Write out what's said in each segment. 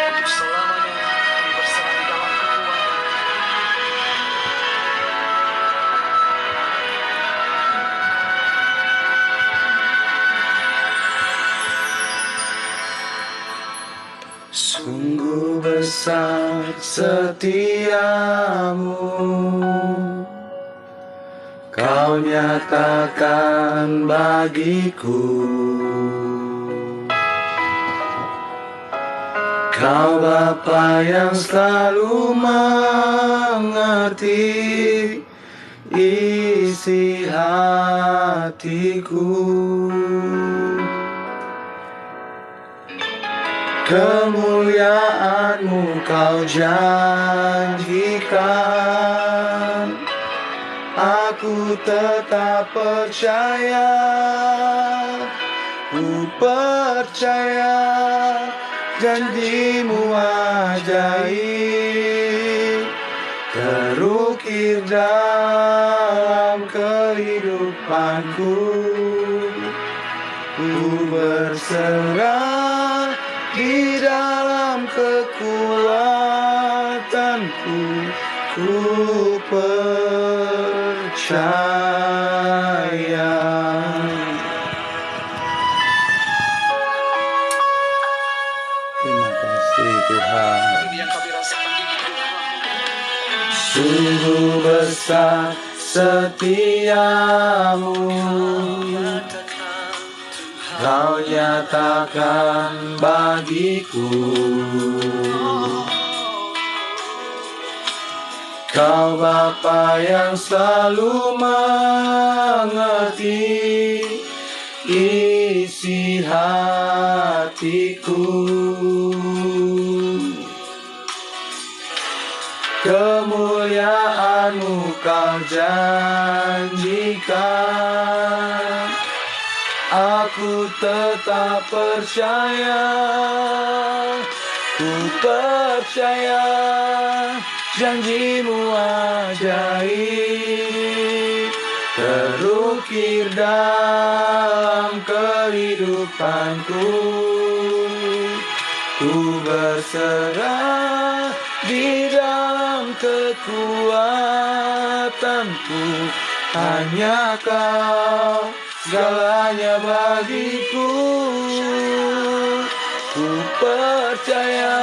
Untuk selamanya kami berserah di dalam kekuatan. Sungguh besar setiamu, Kau nyatakan bagiku. Kau Bapa yang selalu mengerti isi hatiku. Kemuliaan-Mu Kau janjikan, aku tetap percaya, ku percaya janji-Mu ajaib, terukir dalam kehidupanku. Ku berserah di dalam kekuatanku, ku percaya. Terima kasih Tuhan. Yang kami rasakan di hidup kami. Sungguh besar setiamu, Kau nyatakan bagiku. Kau Bapa yang selalu mengerti isi hatiku. Kemuliaan-Mu Kau janjikan, aku tetap percaya, ku percaya janji-Mu ajaib, terukir dalam kehidupanku. Ku berserah di dalam kekuatanku, hanya Kau segalanya bagiku. Ku percaya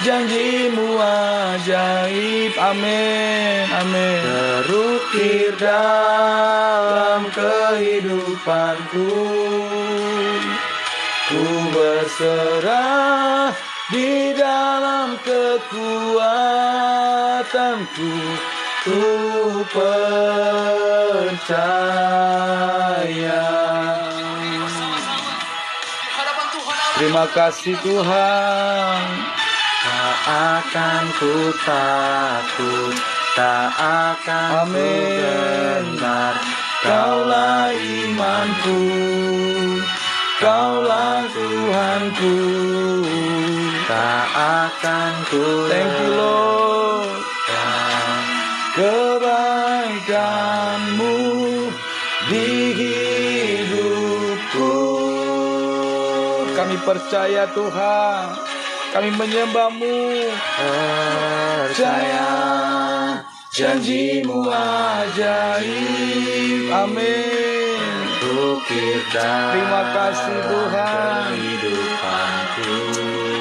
janji-Mu ajaib, amin, amin, terukir dalam kehidupanku. Ku berserah di dalam kekuatanku, ku percaya. Terima kasih Tuhan. Tak akan ku takut, tak akan ku gentar. Kaulah imanku, Kaulah Tuhanku. Tak akan ku thank you Lord. Kebaikan-Mu di hidupku. Kami percaya Tuhan, kami menyembah-Mu. Percaya janji-Mu ajaib, amin. Terima kasih Tuhan.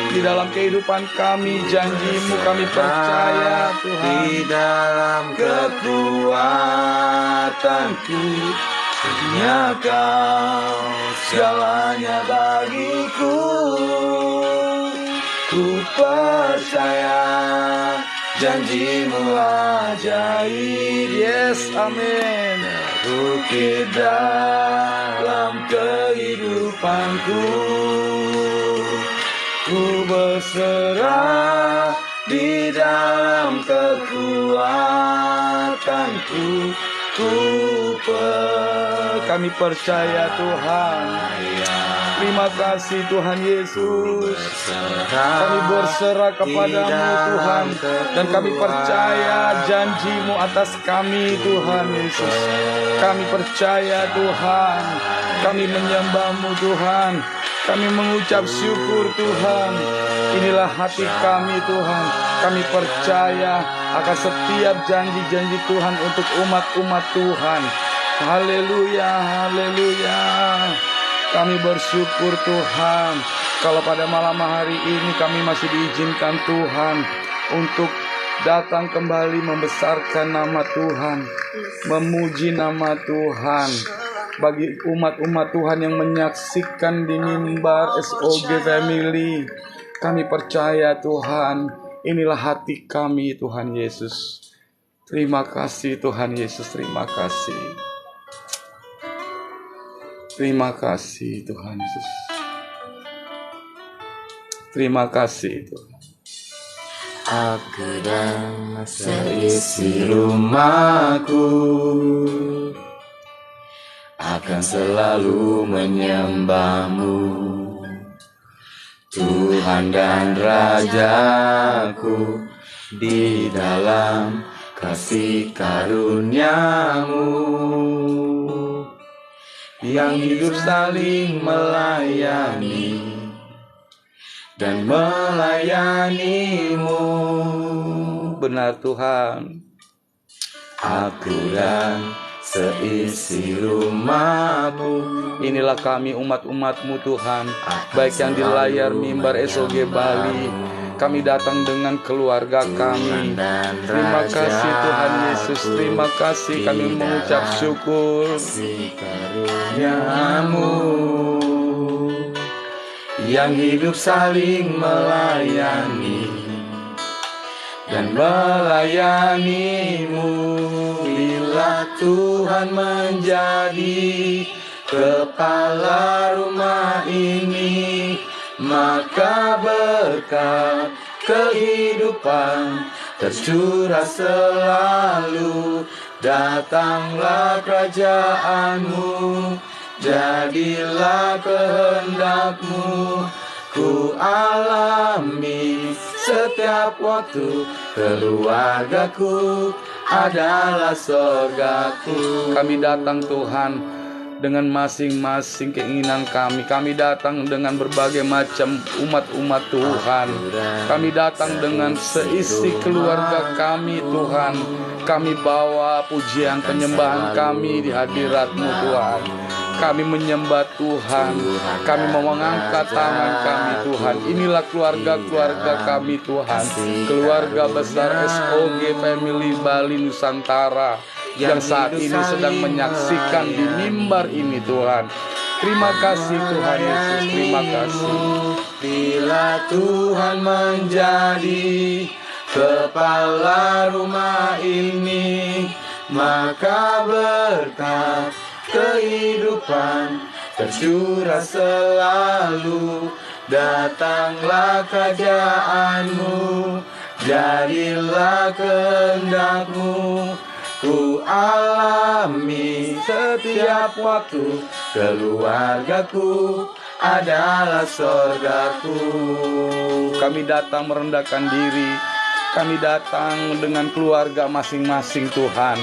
Di dalam kehidupan kami, janji-Mu kami percaya Tuhan. Di dalam kekuatanku, hanya Kau segalanya bagiku. Ku percaya janji-Mu ajaib, yes, amin. Terukir dalam kehidupanku. Ku berserah di dalam kekuatanku. Kami percaya Tuhan. Terima kasih Tuhan Yesus. Kami berserah kepadamu Tuhan, dan kami percaya janji-Mu atas kami Tuhan Yesus. Kami percaya Tuhan, kami menyembah-Mu Tuhan, kami mengucap syukur Tuhan. Inilah hati kami Tuhan. Kami percaya akan setiap janji-janji Tuhan untuk umat-umat Tuhan. Haleluya, haleluya. Kami bersyukur Tuhan, kalau pada malam hari ini kami masih diizinkan Tuhan untuk datang kembali membesarkan nama Tuhan, memuji nama Tuhan. Bagi umat-umat Tuhan yang menyaksikan di mimbar SOG Family, kami percaya Tuhan, inilah hati kami Tuhan Yesus. Terima kasih Tuhan Yesus, terima kasih. Terima kasih Tuhan Yesus. Terima kasih Tuhan. Aku dan seisi rumahku akan selalu menyembah-Mu, Tuhan dan Rajaku, di dalam kasih karunia-Mu yang hidup saling melayani dan melayani-Mu. Benar Tuhan. Aku dan seisi rumahku, inilah kami umat-umat-Mu Tuhan, baik yang di layar mimbar SOG Bali. Kami datang dengan keluarga kami. Terima kasih Tuhan Yesus, terima kasih, kami mengucap syukur. Karuniamu yang hidup saling melayani dan melayani-Mu. Bila Tuhan menjadi kepala rumah ini, maka berkat kehidupan tercurah selalu. Datanglah kerajaan-Mu, jadilah kehendak-Mu. Ku alami setiap waktu, keluargaku adalah sorgaku. Kami datang Tuhan dengan masing-masing keinginan kami. Kami datang dengan berbagai macam umat-umat Tuhan. Kami datang dengan seisi keluarga kami Tuhan. Kami bawa pujian penyembahan kami di hadirat-Mu Tuhan. Kami menyembah Tuhan. Kami mau mengangkat tangan kami Tuhan. Inilah keluarga-keluarga kami Tuhan. Keluarga besar SOG Family Bali Nusantara yang saat ini sedang menyaksikan di mimbar ini Tuhan. Terima kasih Tuhan Yesus, terima kasih. Bila Tuhan menjadi kepala rumah ini, maka berkat kehidupan tercurah selalu. Datanglah kerajaan-Mu, jadilah kehendak-Mu. Ku alami setiap waktu, keluargaku adalah sorgaku. Kami datang merendahkan diri. Kami datang dengan keluarga masing-masing Tuhan.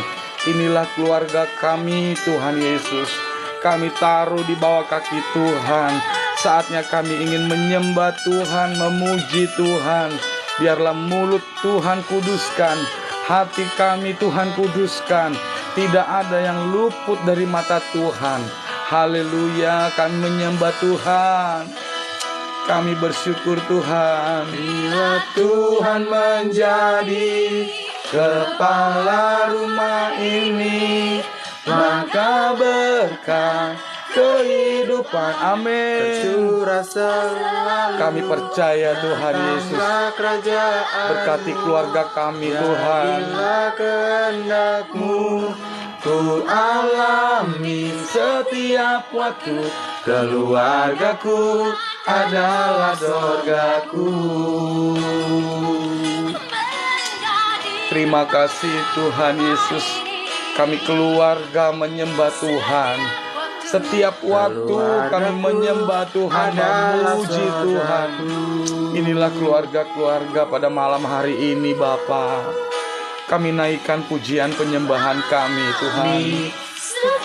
Inilah keluarga kami Tuhan Yesus. Kami taruh di bawah kaki Tuhan. Saatnya kami ingin menyembah Tuhan, memuji Tuhan. Biarlah mulut Tuhan kuduskan, hati kami Tuhan kuduskan. Tidak ada yang luput dari mata Tuhan. Haleluya, kami menyembah Tuhan. Kami bersyukur Tuhan. Bila Tuhan menjadi kepala rumah ini, maka berkat kehidupan tercurah selalu. Kami percaya Tuhan Yesus. Berkati keluarga kami Tuhan. Jadilah kehendak-Mu, ku alami setiap waktu, keluargaku adalah sorgaku. Terima kasih Tuhan Yesus. Kami keluarga menyembah Tuhan. Setiap waktu kami menyembah Tuhan, memuji Tuhan. Inilah keluarga-keluarga pada malam hari ini Bapa. Kami naikkan pujian penyembahan kami Tuhan.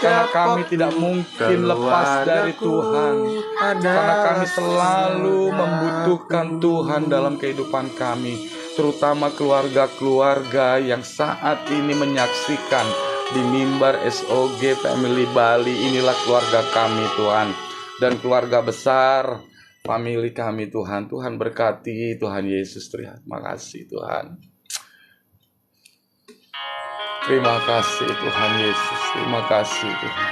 Karena kami tidak mungkin lepas dari Tuhan. Karena kami selalu membutuhkan Tuhan dalam kehidupan kami. Terutama keluarga-keluarga yang saat ini menyaksikan di mimbar SOG Family Bali. Inilah keluarga kami Tuhan. Dan keluarga besar family kami Tuhan. Tuhan berkati Tuhan Yesus. Terima kasih Tuhan. Terima kasih Tuhan Yesus. Terima kasih Tuhan.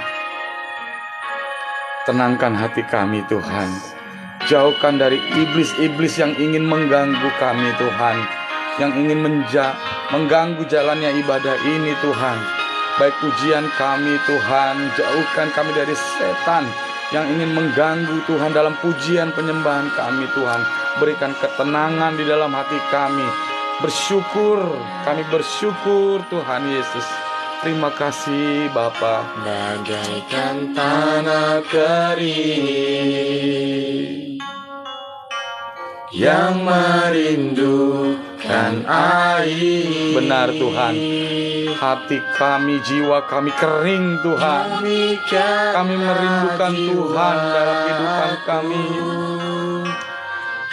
Tenangkan hati kami Tuhan. Jauhkan dari iblis-iblis yang ingin mengganggu kami Tuhan. Yang ingin mengganggu jalannya ibadah ini Tuhan. Baik pujian kami Tuhan. Jauhkan kami dari setan yang ingin mengganggu Tuhan dalam pujian penyembahan kami Tuhan. Berikan ketenangan di dalam hati kami. Kami bersyukur Tuhan Yesus. Terima kasih Bapa. Bagaikan tanah kering yang merindukan air. Benar Tuhan. Hati kami, jiwa kami kering Tuhan. Kami merindukan Tuhan dalam kehidupan kami.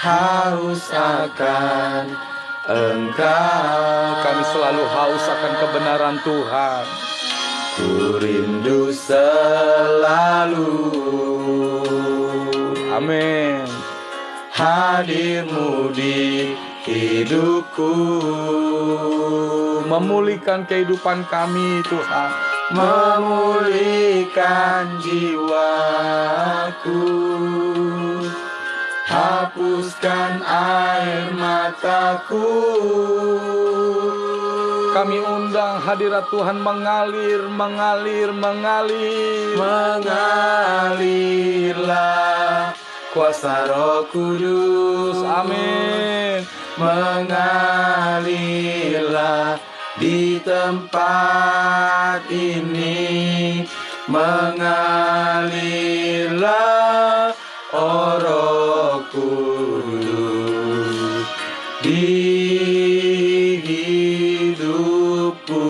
Haus akan Engkau. Kami selalu haus akan kebenaran Tuhan. Ku rindu selalu. Amin. Hadir-Mu di hidupku. Memulihkan kehidupan kami Tuhan. Memulihkan jiwaku. Hapuskan air mataku. Kami undang hadirat Tuhan mengalir. Mengalirlah kuasa Roh Kudus. Amin. Mengalirlah di tempat ini. Mengalirlah Roh Kudus di hidupku.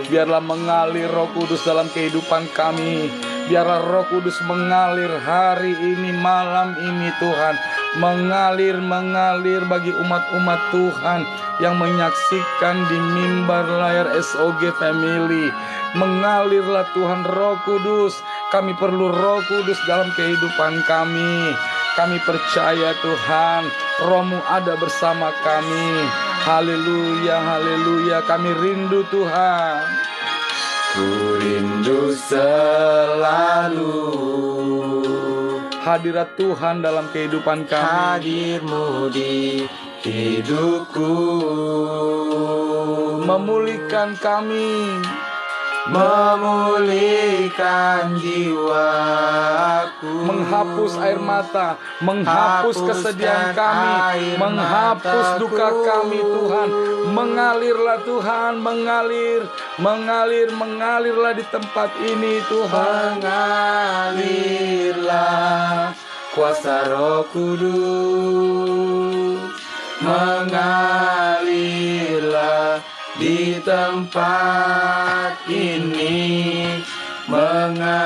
Biarlah mengalir Roh Kudus dalam kehidupan kami. Biarlah Roh Kudus mengalir hari ini, malam ini Tuhan. Mengalir bagi umat-umat Tuhan yang menyaksikan di mimbar layar SOG Family. Mengalirlah Tuhan Roh Kudus. Kami perlu Roh Kudus dalam kehidupan kami. Kami percaya Tuhan, Roh-Mu ada bersama kami. Haleluya, haleluya. Kami rindu Tuhan. Ku rindu selalu hadirat Tuhan dalam kehidupan kami. Hadir-Mu di hidupku. Memulihkan kami. Memulihkan jiwaku. Menghapus air mata. Menghapus kesedihan kami. Menghapus duka kami Tuhan. Mengalirlah Tuhan. Mengalirlah di tempat ini Tuhan. Mengalirlah kuasa Roh Kudus. Mengalirlah di tempat ini. Mengalirlah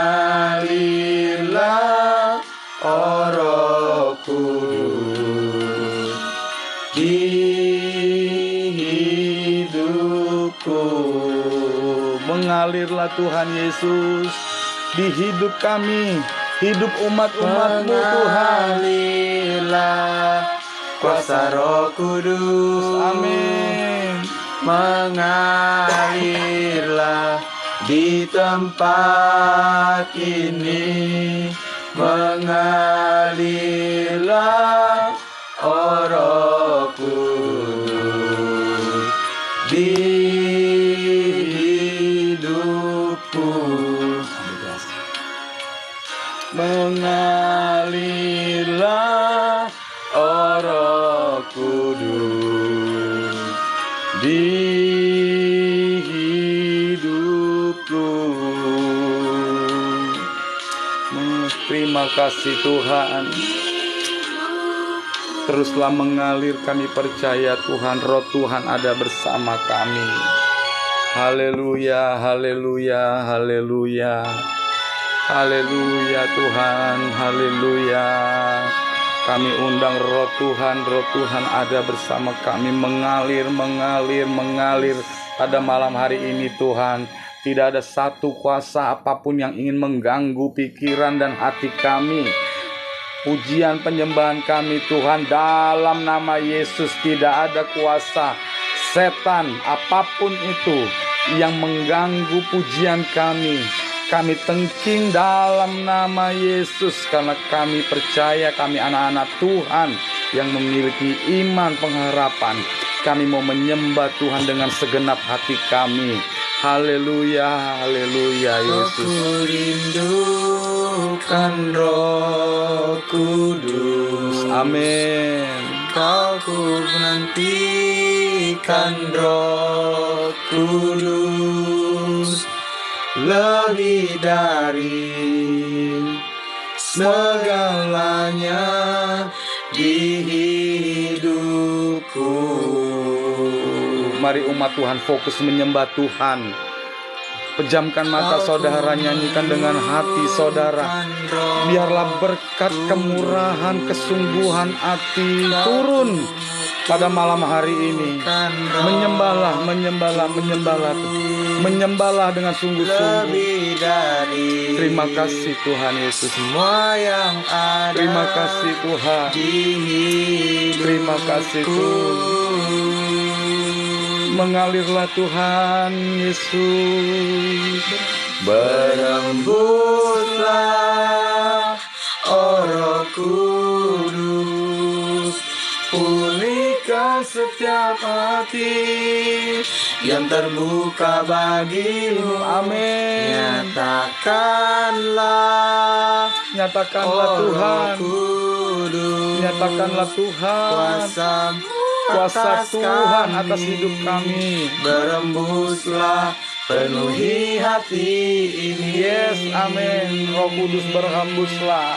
Roh Kudus di hidupku. Mengalirlah Tuhan Yesus di hidup kami, hidup umat-umat-Mu Tuhan. Mengalirlah kuasa Roh Kudus. Amin. Mengalirlah di tempat ini. Mengalirlah Roh Kudus di hidupku. Mengalirlah Roh Kudus di hidupku. Terima kasih Tuhan. Teruslah mengalir, kami percaya Tuhan, roh Tuhan ada bersama kami. Haleluya, haleluya, haleluya. Haleluya Tuhan, haleluya. Kami undang roh Tuhan ada bersama kami, mengalir pada malam hari ini Tuhan. Tidak ada satu kuasa apapun yang ingin mengganggu pikiran dan hati kami. Pujian penyembahan kami Tuhan, dalam nama Yesus tidak ada kuasa setan apapun itu yang mengganggu pujian kami. Kami tengking dalam nama Yesus, karena kami percaya kami anak-anak Tuhan yang memiliki iman pengharapan. Kami mau menyembah Tuhan dengan segenap hati kami. Haleluya, haleluya Yesus. Aku rindukan Roh Kudus. Amin. Kau ku nantikan Roh Kudus, lebih dari segalanya di hidupku. Mari umat Tuhan fokus menyembah Tuhan. Pejamkan mata saudara, nyanyikan dengan hati saudara. Biarlah berkat kemurahan, kesungguhan hati turun pada malam hari ini. Menyembahlah, menyembahlah, menyembahlah. Menyembahlah dengan sungguh-sungguh. Terima kasih Tuhan Yesus. Semua yang ada. Terima kasih Tuhan. Terima kasih Tuhan. Mengalirlah Tuhan Yesus. Berembuslah, oh Roh Kudus, pulihkan setiap hati yang terbuka bagimu. Amin. Nyatakanlah, Nyatakanlah oh Tuhan. Roh Kudus, Nyatakanlah Tuhan. Kuasa Tuhan atas hidup kami. Berembuslah, penuhi hati ini. Yes, amin. Roh Kudus berhembuslah.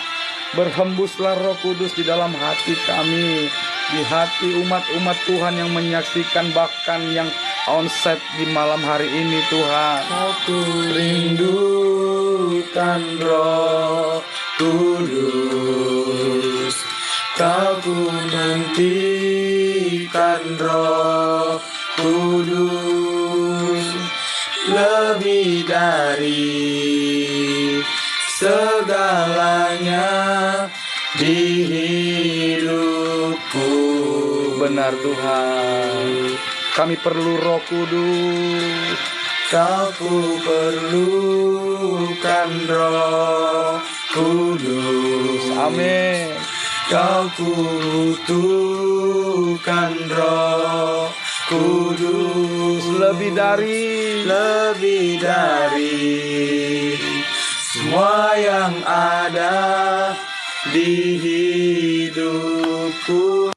Berhembuslah Roh Kudus di dalam hati kami, di hati umat-umat Tuhan yang menyaksikan, bahkan yang onsite di malam hari ini Tuhan. Aku rindukan Roh Kudus, Kau ku nantikan Roh Kudus, lebih dari segalanya di hidupku. Benar Tuhan, kami perlu Roh Kudus. Kau ku perlukan Roh Kudus. Amin. Kau ku butuhkan Roh Kudus, lebih dari semua yang ada di hidupku.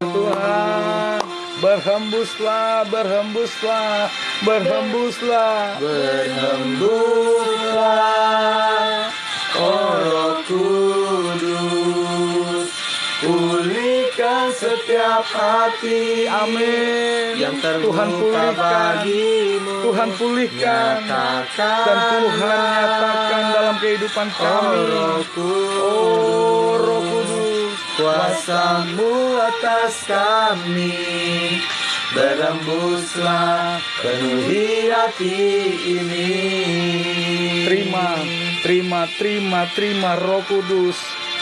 Tuhan, berhembuslah, berhembuslah, berhembuslah, Berhembuslah, oh Roh Kudus, pulihkan setiap hati. Amin. Yang Tuhan terbuka pulihkan, bagimu. Tuhan pulihkan, Nyatakan, dan Tuhan nyatakan dalam kehidupan kami. Oh Roh Kudus, kuasa-Mu atas kami. Berembuslah, penuhi hati ini. Terima Roh Kudus.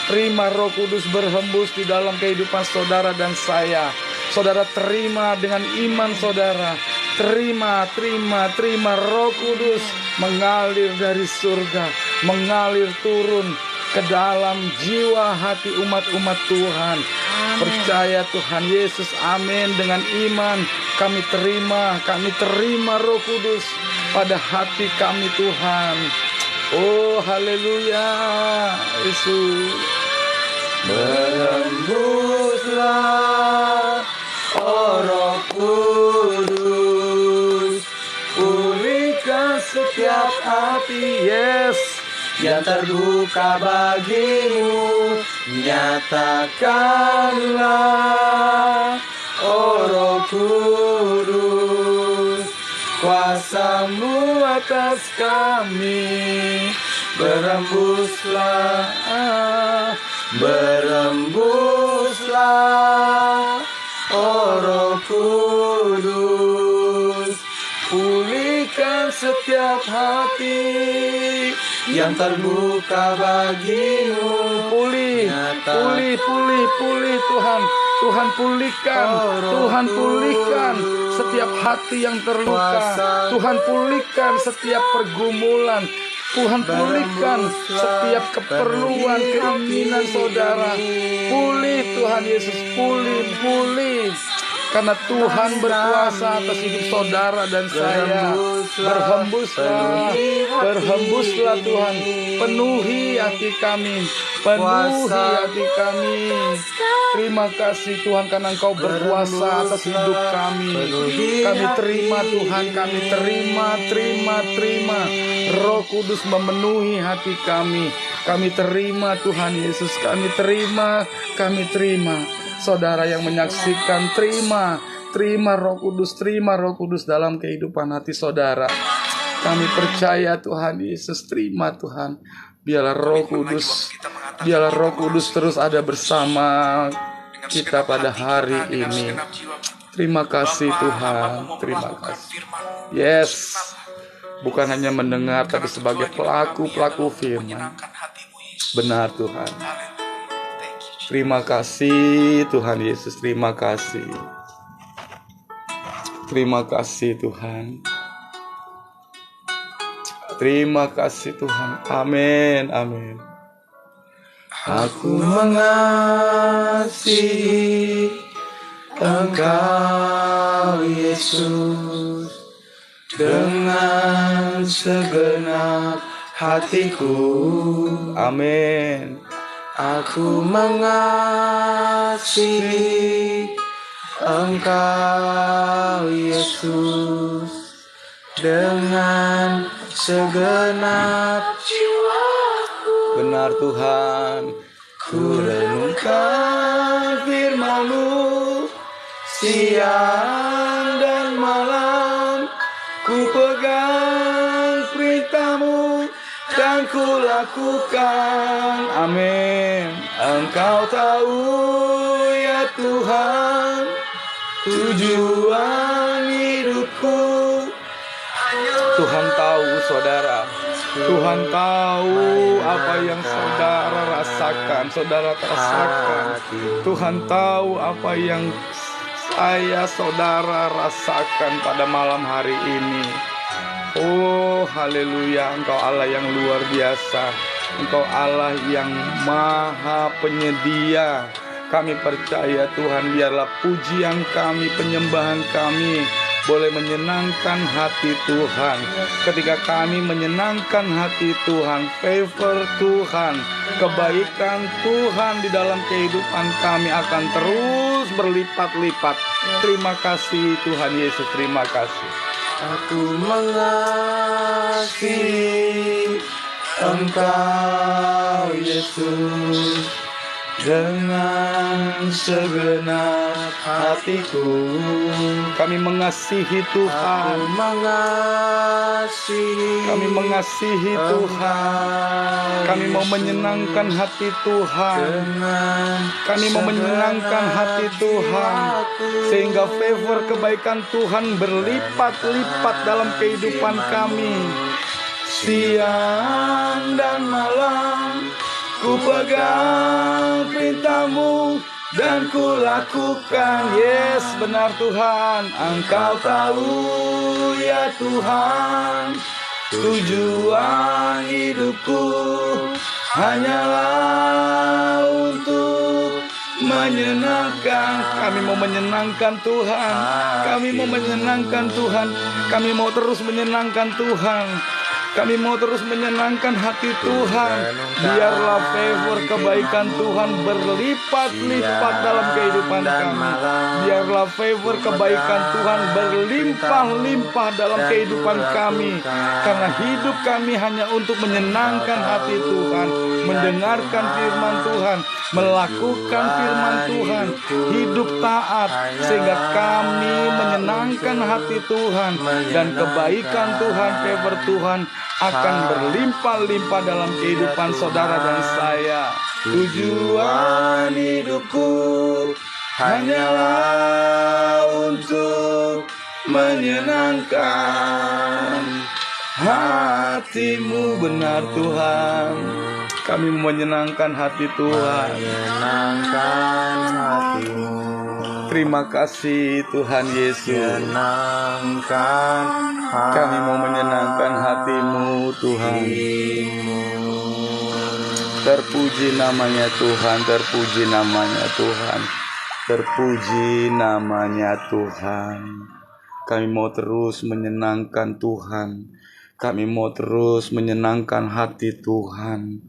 Terima Roh Kudus berhembus di dalam kehidupan saudara dan saya. Saudara terima dengan iman saudara. Terima Roh Kudus mengalir dari surga, mengalir turun ke dalam jiwa hati umat-umat Tuhan. Percaya Tuhan Yesus, amin. Dengan iman kami terima Roh Kudus pada hati kami Tuhan. Oh haleluya Yesus. Berembuslah, oh Roh Kudus, pulihkan setiap hati. Yes, yang terbuka bagimu. Nyatakanlah, oh Roh Kudus, kuasa-Mu atas kami. Berembuslah, oh Roh Kudus, pulihkan setiap hati yang terbuka bagimu. Pulih Tuhan. Tuhan pulihkan, Tuhan pulihkan setiap hati yang terluka. Tuhan pulihkan setiap pergumulan. Tuhan pulihkan setiap keperluan, keinginan saudara. Pulih Tuhan Yesus, pulih. Karena Tuhan berkuasa atas hidup saudara dan saya. Berhembuslah Tuhan. Penuhi hati kami. Terima kasih Tuhan karena Engkau berkuasa atas hidup kami. Kami terima Tuhan, kami terima. Roh Kudus memenuhi hati kami. Kami terima Tuhan Yesus, kami terima. Saudara yang menyaksikan, terima Roh Kudus dalam kehidupan hati saudara. Kami percaya Tuhan Yesus, terima Tuhan. Biarlah Roh Kudus terus ada bersama kita pada hari ini. Terima kasih Tuhan, terima kasih. Yes, bukan hanya mendengar tapi sebagai pelaku firman. Benar Tuhan. Terima kasih Tuhan Yesus, terima kasih. Terima kasih Tuhan. Terima kasih Tuhan. Amin. Aku mengasihi Engkau Yesus dengan segenap hatiku. Amin. Aku mengasihi Engkau Yesus dengan segenap jiwaku. Benar Tuhan. Ku renungkan firman-Mu siang dan malam. Ku pegang perintah-Mu dan ku lakukan. Amin. Engkau tahu ya Tuhan tujuan hidupku. Tuhan tahu saudara. Tuhan tahu apa yang saudara rasakan, saudara rasakan. Tuhan tahu apa yang saudara rasakan pada malam hari ini. Oh haleluya, Engkau Allah yang luar biasa. Engkau Allah yang maha penyedia. Kami percaya Tuhan, biarlah pujian kami, penyembahan kami boleh menyenangkan hati Tuhan. Ketika kami menyenangkan hati Tuhan, favor Tuhan, kebaikan Tuhan di dalam kehidupan kami akan terus berlipat-lipat. Terima kasih Tuhan Yesus, terima kasih. Aku mengasihi Engkau Yesus dengan segenap hatiku. Kami mengasihi Tuhan. Kami mengasihi Tuhan. Kami mau menyenangkan hati Tuhan. Kami mau menyenangkan hati Tuhan, sehingga favor kebaikan Tuhan berlipat-lipat dalam kehidupan kami. Siang dan malam ku pegang perintah-Mu dan ku lakukan. Yes, benar Tuhan. Engkau tahu ya Tuhan tujuan hidupku hanyalah untuk menyenangkan. Kami mau menyenangkan Tuhan. Kami mau menyenangkan Tuhan. Kami mau terus menyenangkan Tuhan. Kami mau terus menyenangkan hati Tuhan. Biarlah favor kebaikan Tuhan berlipat-lipat dalam kehidupan kami. Biarlah favor kebaikan Tuhan berlimpah-limpah dalam kehidupan kami. Karena hidup kami hanya untuk menyenangkan hati Tuhan, mendengarkan firman Tuhan, melakukan firman Tuhan, hidup taat, sehingga kami menyenangkan hati Tuhan, dan kebaikan Tuhan, favor Tuhan akan berlimpah-limpah dalam kehidupan saudara dan saya. Tujuan hidupku hanyalah untuk menyenangkan hatimu, benar Tuhan. Kami menyenangkan hati Tuhan. menyenangkan hatimu, Terima kasih Tuhan Yesus. menyenangkan Kami mau menyenangkan hatimu Tuhan. Terpuji namanya Tuhan, terpuji namanya Tuhan, terpuji namanya Tuhan. Kami mau terus menyenangkan Tuhan. Kami mau terus menyenangkan hati Tuhan.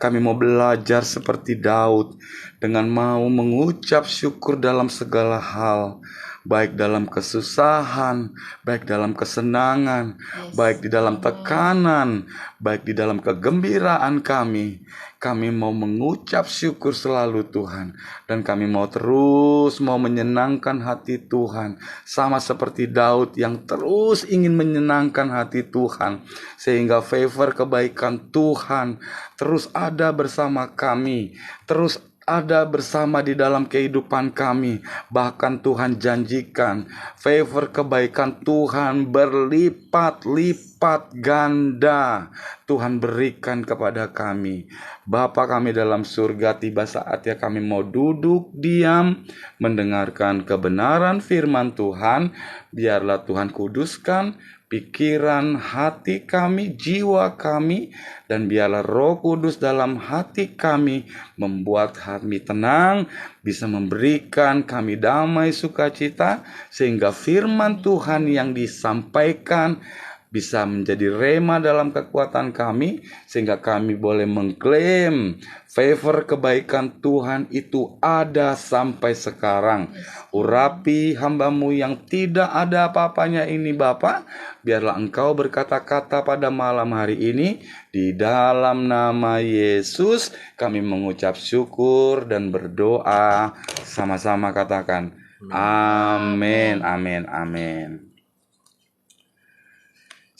Kami mau belajar seperti Daud dengan mau mengucap syukur dalam segala hal, baik dalam kesusahan, baik dalam kesenangan, baik di dalam tekanan, baik di dalam kegembiraan kami. Kami mau mengucap syukur selalu Tuhan, dan kami mau terus mau menyenangkan hati Tuhan, sama seperti Daud yang terus ingin menyenangkan hati Tuhan, sehingga favor kebaikan Tuhan terus ada bersama kami, terus ada bersama di dalam kehidupan kami. Bahkan Tuhan janjikan favor kebaikan Tuhan berlipat-lipat ganda Tuhan berikan kepada kami. Bapa kami dalam surga, tiba saatnya kami mau duduk diam mendengarkan kebenaran firman Tuhan. Biarlah Tuhan kuduskan pikiran hati kami, jiwa kami, dan biarlah Roh Kudus dalam hati kami membuat hati tenang, bisa memberikan kami damai sukacita, sehingga firman Tuhan yang disampaikan bisa menjadi rema dalam kekuatan kami, sehingga kami boleh mengklaim favor kebaikan Tuhan itu ada sampai sekarang. Urapi hambamu yang tidak ada apa-apanya ini Bapa, biarlah Engkau berkata-kata pada malam hari ini. Di dalam nama Yesus kami mengucap syukur dan berdoa. Sama-sama katakan amin, amin, amin.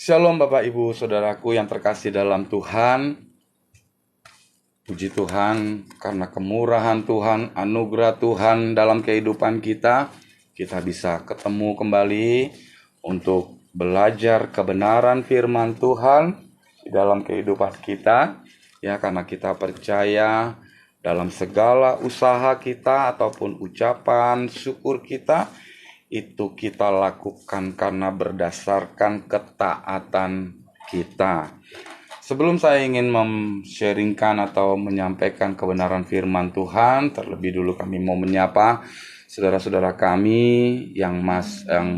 Shalom Bapak Ibu Saudaraku yang terkasih dalam Tuhan. Puji Tuhan karena kemurahan Tuhan, anugerah Tuhan dalam kehidupan kita. Kita bisa ketemu kembali untuk belajar kebenaran firman Tuhan di dalam kehidupan kita. Ya, karena kita percaya dalam segala usaha kita ataupun ucapan syukur kita, itu kita lakukan karena berdasarkan ketaatan kita. Sebelum saya ingin sharingkan atau menyampaikan kebenaran firman Tuhan, terlebih dulu kami mau menyapa saudara-saudara kami yang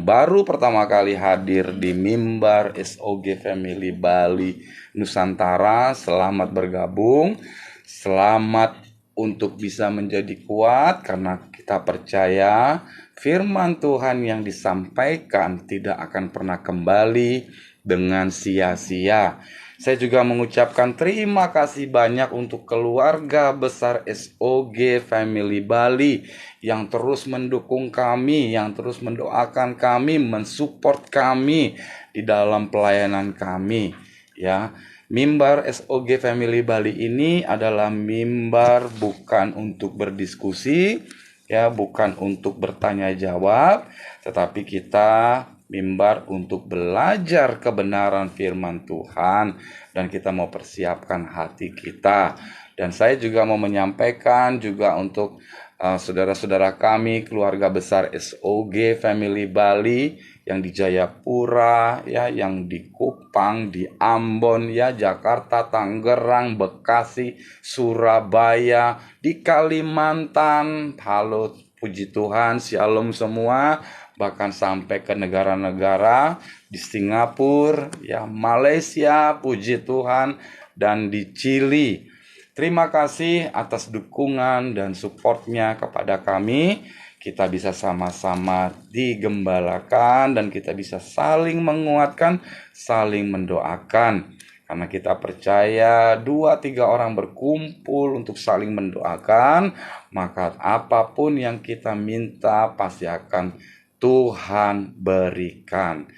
baru pertama kali hadir di mimbar SOG Family Bali Nusantara. Selamat bergabung, selamat untuk bisa menjadi kuat, karena kita percaya firman Tuhan yang disampaikan tidak akan pernah kembali dengan sia-sia. Saya juga mengucapkan terima kasih banyak untuk keluarga besar SOG Family Bali yang terus mendukung kami, yang terus mendoakan kami, mensupport kami di dalam pelayanan kami. Ya, mimbar SOG Family Bali ini adalah mimbar bukan untuk berdiskusi, ya, bukan untuk bertanya jawab, tetapi kita mimbar untuk belajar kebenaran firman Tuhan, dan kita mau persiapkan hati kita. Dan saya juga mau menyampaikan juga untuk saudara-saudara kami, keluarga besar SOG Family Bali yang di Jayapura, ya, yang di Kupang, di Ambon, ya, Jakarta, Tangerang, Bekasi, Surabaya, di Kalimantan. Halo, puji Tuhan, shalom semua. bahkan sampai ke negara-negara di Singapura, ya, Malaysia, puji Tuhan, dan di Chili. Terima kasih atas dukungan dan supportnya kepada kami. Kita bisa sama-sama digembalakan dan kita bisa saling menguatkan, saling mendoakan. Karena kita percaya 2-3 orang berkumpul untuk saling mendoakan, maka apapun yang kita minta pasti akan Tuhan berikan.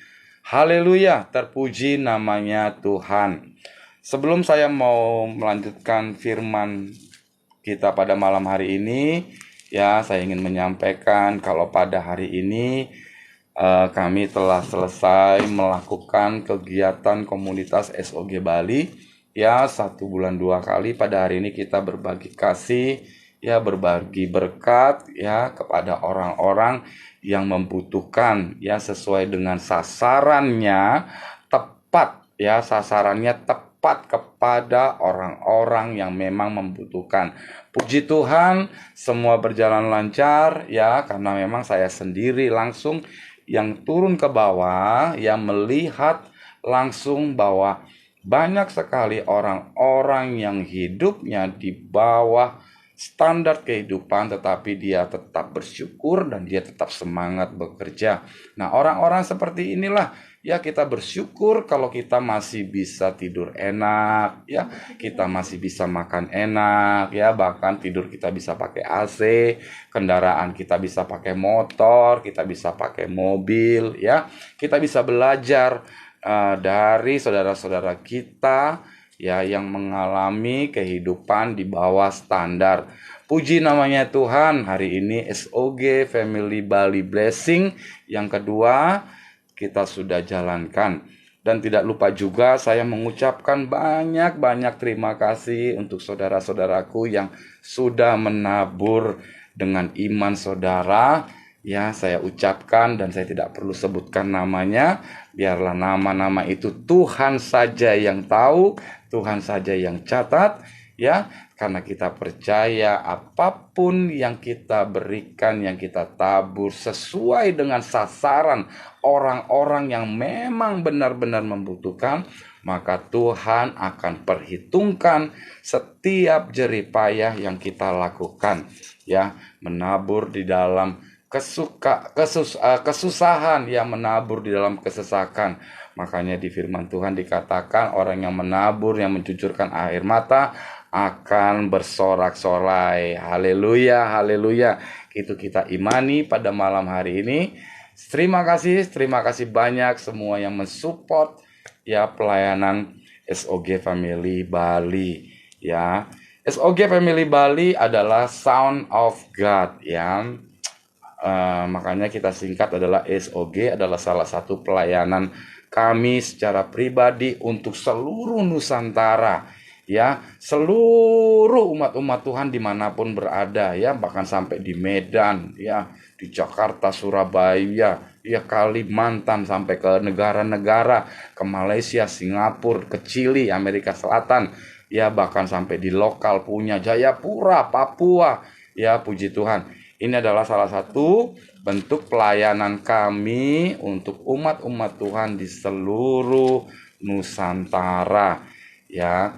Haleluya, terpuji namanya Tuhan. Sebelum saya mau melanjutkan firman kita pada malam hari ini, ya, saya ingin menyampaikan kalau pada hari ini kami telah selesai melakukan kegiatan komunitas SOG Bali, ya, 1 bulan 2 kali. Pada hari ini kita berbagi kasih, ya, berbagi berkat, ya, kepada orang-orang yang membutuhkan, ya, sesuai dengan sasarannya tepat, ya, sasarannya tepat kepada orang-orang yang memang membutuhkan. Puji Tuhan, semua berjalan lancar, ya, karena memang saya sendiri langsung yang turun ke bawah, yang melihat langsung bahwa banyak sekali orang-orang yang hidupnya di bawah standar kehidupan, tetapi dia tetap bersyukur dan dia tetap semangat bekerja. Nah, orang-orang seperti inilah, ya, kita bersyukur kalau kita masih bisa tidur enak, ya, kita masih bisa makan enak, ya, bahkan tidur kita bisa pakai AC, kendaraan kita bisa pakai motor, kita bisa pakai mobil, ya, kita bisa belajar dari saudara-saudara kita, ya, yang mengalami kehidupan di bawah standar. Puji namanya Tuhan, hari ini SOG Family Bali Blessing yang kedua kita sudah jalankan. Dan tidak lupa juga saya mengucapkan banyak-banyak terima kasih untuk saudara-saudaraku yang sudah menabur dengan iman saudara. Ya, saya ucapkan dan saya tidak perlu sebutkan namanya. Biarlah nama-nama itu Tuhan saja yang tahu, Tuhan saja yang catat, ya. Karena kita percaya apapun yang kita berikan, yang kita tabur sesuai dengan sasaran orang-orang yang memang benar-benar membutuhkan, maka Tuhan akan perhitungkan setiap jerih payah yang kita lakukan, ya, menabur di dalam kesusahan, yang menabur di dalam kesesakan. Makanya di firman Tuhan dikatakan orang yang menabur, yang mencucurkan air mata akan bersorak-sorai. Haleluya, haleluya. Itu kita imani pada malam hari ini. Terima kasih banyak semua yang mensupport, ya, pelayanan SOG Family Bali, ya. SOG Family Bali adalah Sound of God, ya. Makanya kita singkat adalah SOG, adalah salah satu pelayanan kami secara pribadi untuk seluruh Nusantara, ya, seluruh umat-umat Tuhan dimanapun berada, ya, bahkan sampai di Medan, ya, di Jakarta, Surabaya, ya, Kalimantan, sampai ke negara-negara, ke Malaysia, Singapura, ke Chili, Amerika Selatan, ya, bahkan sampai di lokal punya Jayapura, Papua, ya, puji Tuhan. Ini adalah salah satu bentuk pelayanan kami untuk umat-umat Tuhan di seluruh Nusantara, ya.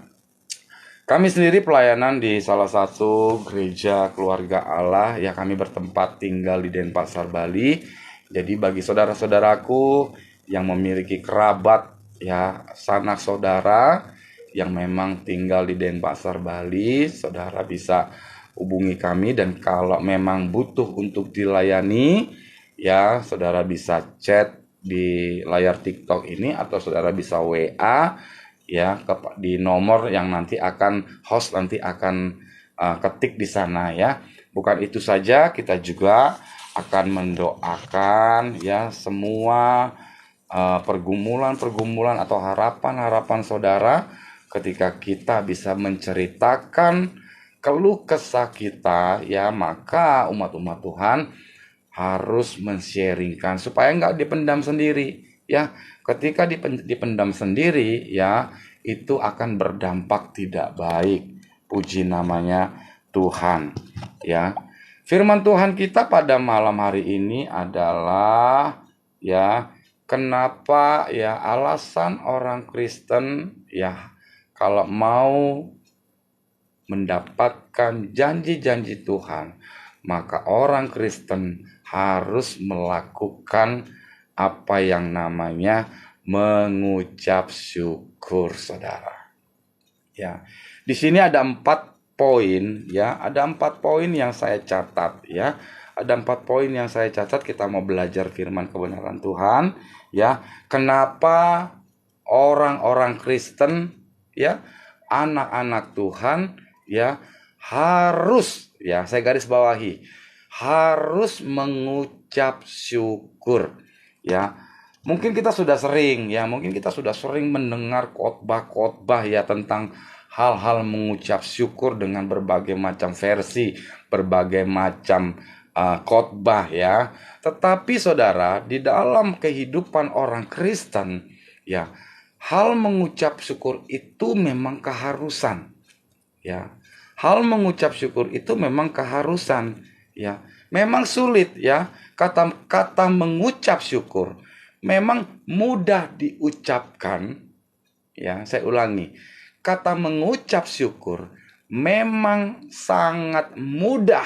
Kami sendiri pelayanan di salah satu gereja keluarga Allah, ya, kami bertempat tinggal di Denpasar, Bali. Jadi bagi saudara-saudaraku yang memiliki kerabat, ya, sanak saudara yang memang tinggal di Denpasar, Bali, saudara bisa hubungi kami, dan kalau memang butuh untuk dilayani, ya, saudara bisa chat di layar TikTok ini atau saudara bisa WA, ya, di nomor yang nanti host nanti akan ketik di sana, ya. Bukan itu saja, kita juga akan mendoakan, ya, semua pergumulan atau harapan saudara ketika kita bisa menceritakan keluh kesah kita, ya, maka umat-umat Tuhan harus men-sharingkan supaya nggak dipendam sendiri, ya. Ketika dipendam sendiri, ya, itu akan berdampak tidak baik. Puji namanya Tuhan, ya. Firman Tuhan kita pada malam hari ini adalah ya, kenapa ya alasan orang Kristen ya kalau mau mendapatkan janji-janji Tuhan, maka orang Kristen harus melakukan apa yang namanya mengucap syukur, saudara. Ya, di sini ada 4 poin ya, ada 4 poin yang saya catat ya. Ada 4 poin yang saya catat, kita mau belajar firman kebenaran Tuhan ya. Kenapa orang-orang Kristen ya, anak-anak Tuhan ya harus ya, saya garis bawahi, harus mengucap syukur ya. Mungkin kita sudah sering mendengar khotbah-khotbah ya tentang hal-hal mengucap syukur dengan berbagai macam versi, berbagai macam khotbah ya. Tetapi saudara, di dalam kehidupan orang Kristen ya, hal mengucap syukur itu memang keharusan. Ya, hal mengucap syukur itu memang keharusan. Ya, memang sulit ya. Kata mengucap syukur memang mudah diucapkan. Ya, saya ulangi. Kata mengucap syukur memang sangat mudah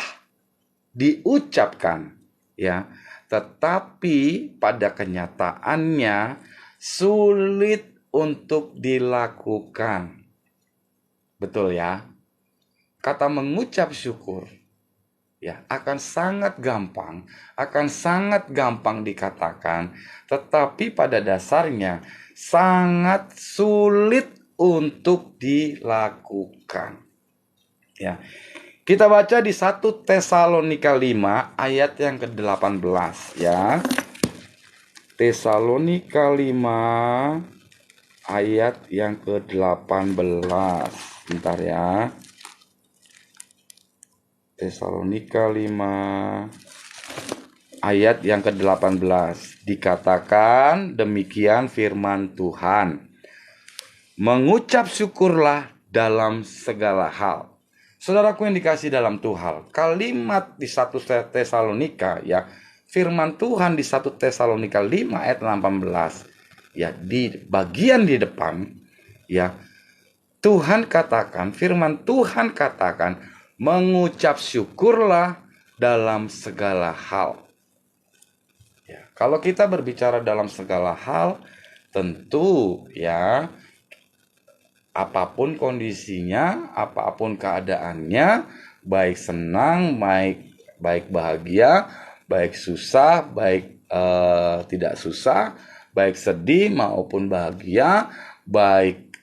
diucapkan. Ya, tetapi pada kenyataannya sulit untuk dilakukan. Betul ya? Kata mengucap syukur ya akan sangat gampang dikatakan, tetapi pada dasarnya sangat sulit untuk dilakukan. Ya. Kita baca di 1 Tesalonika 5 ayat yang ke-18 ya. Tesalonika 5 ayat yang ke-18. Bentar ya. Tesalonika 5 ayat yang ke-18. Dikatakan demikian firman Tuhan. Mengucap syukurlah dalam segala hal. Saudaraku yang dikasih dalam Tuhan, kalimat di 1 Tesalonika ya, firman Tuhan di 1 Tesalonika 5 ayat 18 ya, di bagian di depan ya, firman Tuhan katakan, mengucap syukurlah dalam segala hal. Ya, kalau kita berbicara dalam segala hal, tentu ya, apapun kondisinya, apapun keadaannya, baik senang, baik bahagia, baik susah, baik tidak susah, baik sedih maupun bahagia, baik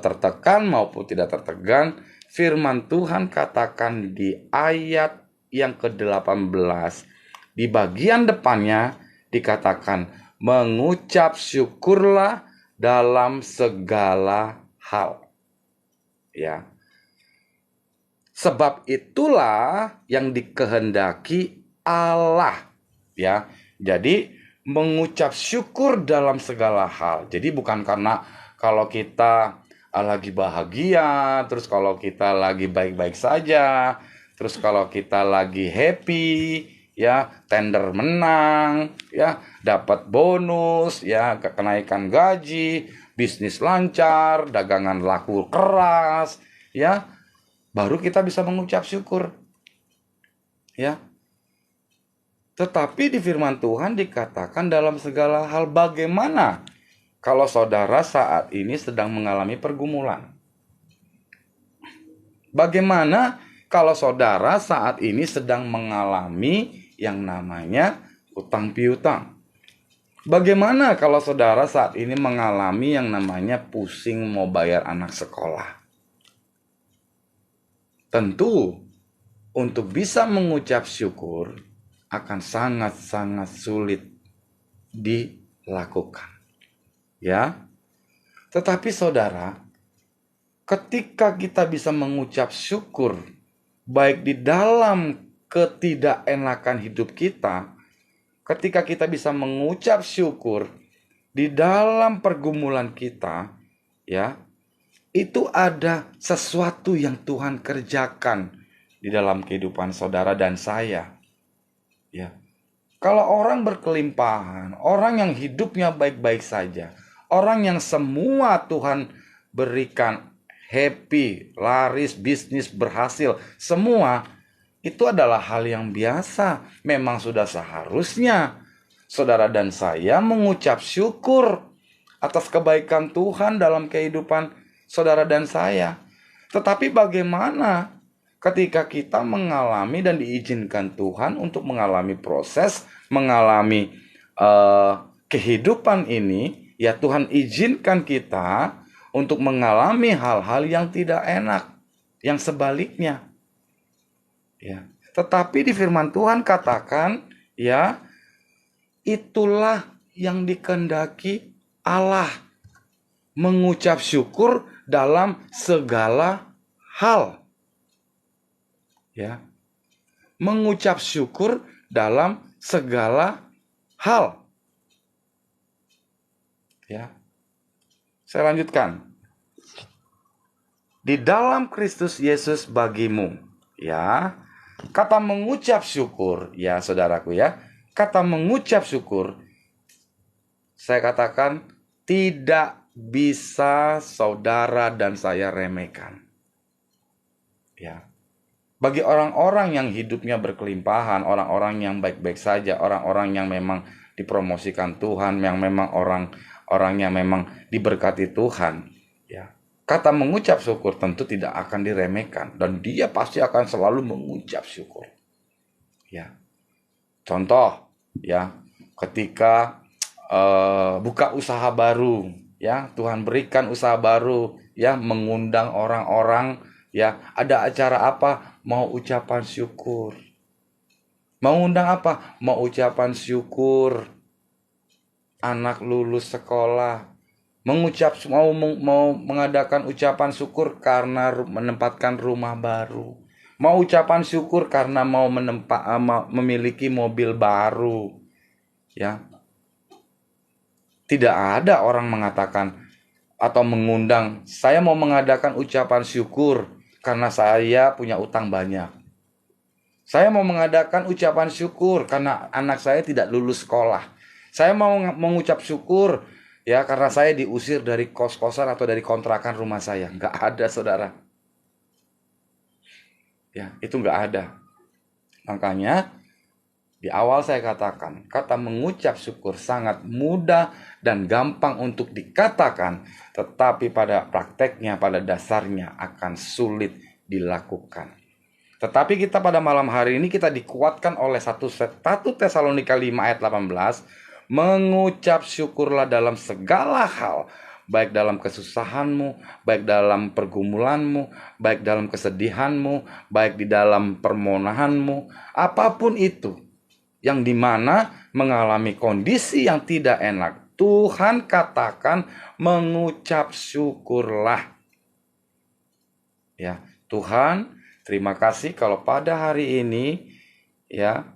tertekan maupun tidak tertekan, firman Tuhan katakan di ayat yang ke-18, di bagian depannya dikatakan, mengucap syukurlah dalam segala hal. Ya. Sebab itulah yang dikehendaki Allah. Ya. Jadi mengucap syukur dalam segala hal. Jadi bukan karena kalau kita lagi bahagia, terus kalau kita lagi baik-baik saja, terus kalau kita lagi happy, ya, tender menang, ya, dapat bonus, ya, kenaikan gaji, bisnis lancar, dagangan laku keras, ya, baru kita bisa mengucap syukur. Ya. Tetapi di firman Tuhan dikatakan dalam segala hal. Bagaimana kalau saudara saat ini sedang mengalami pergumulan? Bagaimana kalau saudara saat ini sedang mengalami yang namanya utang piutang? Bagaimana kalau saudara saat ini mengalami yang namanya pusing mau bayar anak sekolah? Tentu untuk bisa mengucap syukur akan sangat-sangat sulit dilakukan. Ya, tetapi saudara, ketika kita bisa mengucap syukur, baik di dalam ketidakenakan hidup kita, ketika kita bisa mengucap syukur di dalam pergumulan kita, ya, itu ada sesuatu yang Tuhan kerjakan di dalam kehidupan saudara dan saya. Ya. Kalau orang berkelimpahan, orang yang hidupnya baik-baik saja, orang yang semua Tuhan berikan happy, laris, bisnis berhasil, semua itu adalah hal yang biasa. Memang sudah seharusnya saudara dan saya mengucap syukur atas kebaikan Tuhan dalam kehidupan saudara dan saya. Tetapi bagaimana ketika kita mengalami dan diizinkan Tuhan untuk mengalami proses, mengalami kehidupan ini, ya Tuhan izinkan kita untuk mengalami hal-hal yang tidak enak, yang sebaliknya. Ya. Tetapi di firman Tuhan katakan, ya, itulah yang dikehendaki Allah, mengucap syukur dalam segala hal. Ya, mengucap syukur dalam segala hal. Ya, saya lanjutkan. Di dalam Kristus Yesus bagimu, ya, kata mengucap syukur, ya saudaraku ya, kata mengucap syukur, saya katakan tidak bisa saudara dan saya remehkan. Ya. Bagi orang-orang yang hidupnya berkelimpahan, orang-orang yang baik-baik saja, orang-orang yang memang dipromosikan Tuhan, yang memang orang yang memang diberkati Tuhan, ya. Kata mengucap syukur tentu tidak akan diremehkan dan dia pasti akan selalu mengucap syukur. Ya. Contoh, ya, ketika buka usaha baru, ya, Tuhan berikan usaha baru, ya, mengundang orang-orang, ya, ada acara apa? Mau ucapan syukur. Mau undang apa? Mau ucapan syukur. Anak lulus sekolah. Mau mengadakan ucapan syukur karena menempatkan rumah baru. Mau ucapan syukur karena mau memiliki mobil baru. Ya. Tidak ada orang mengatakan atau mengundang, saya mau mengadakan ucapan syukur karena saya punya utang banyak. Saya mau mengadakan ucapan syukur karena anak saya tidak lulus sekolah. Saya mau mengucap syukur ya karena saya diusir dari kos-kosan atau dari kontrakan rumah saya. Nggak ada, saudara. Ya, itu nggak ada. Makanya di awal saya katakan, kata mengucap syukur sangat mudah dan gampang untuk dikatakan, tetapi pada prakteknya, pada dasarnya akan sulit dilakukan. Tetapi kita pada malam hari ini kita dikuatkan oleh 1 Tesalonika 5 ayat 18, mengucap syukurlah dalam segala hal, baik dalam kesusahanmu, baik dalam pergumulanmu, baik dalam kesedihanmu, baik di dalam permohonanmu, apapun itu. Yang dimana mengalami kondisi yang tidak enak, Tuhan katakan mengucap syukurlah. Ya, Tuhan, terima kasih kalau pada hari ini, ya,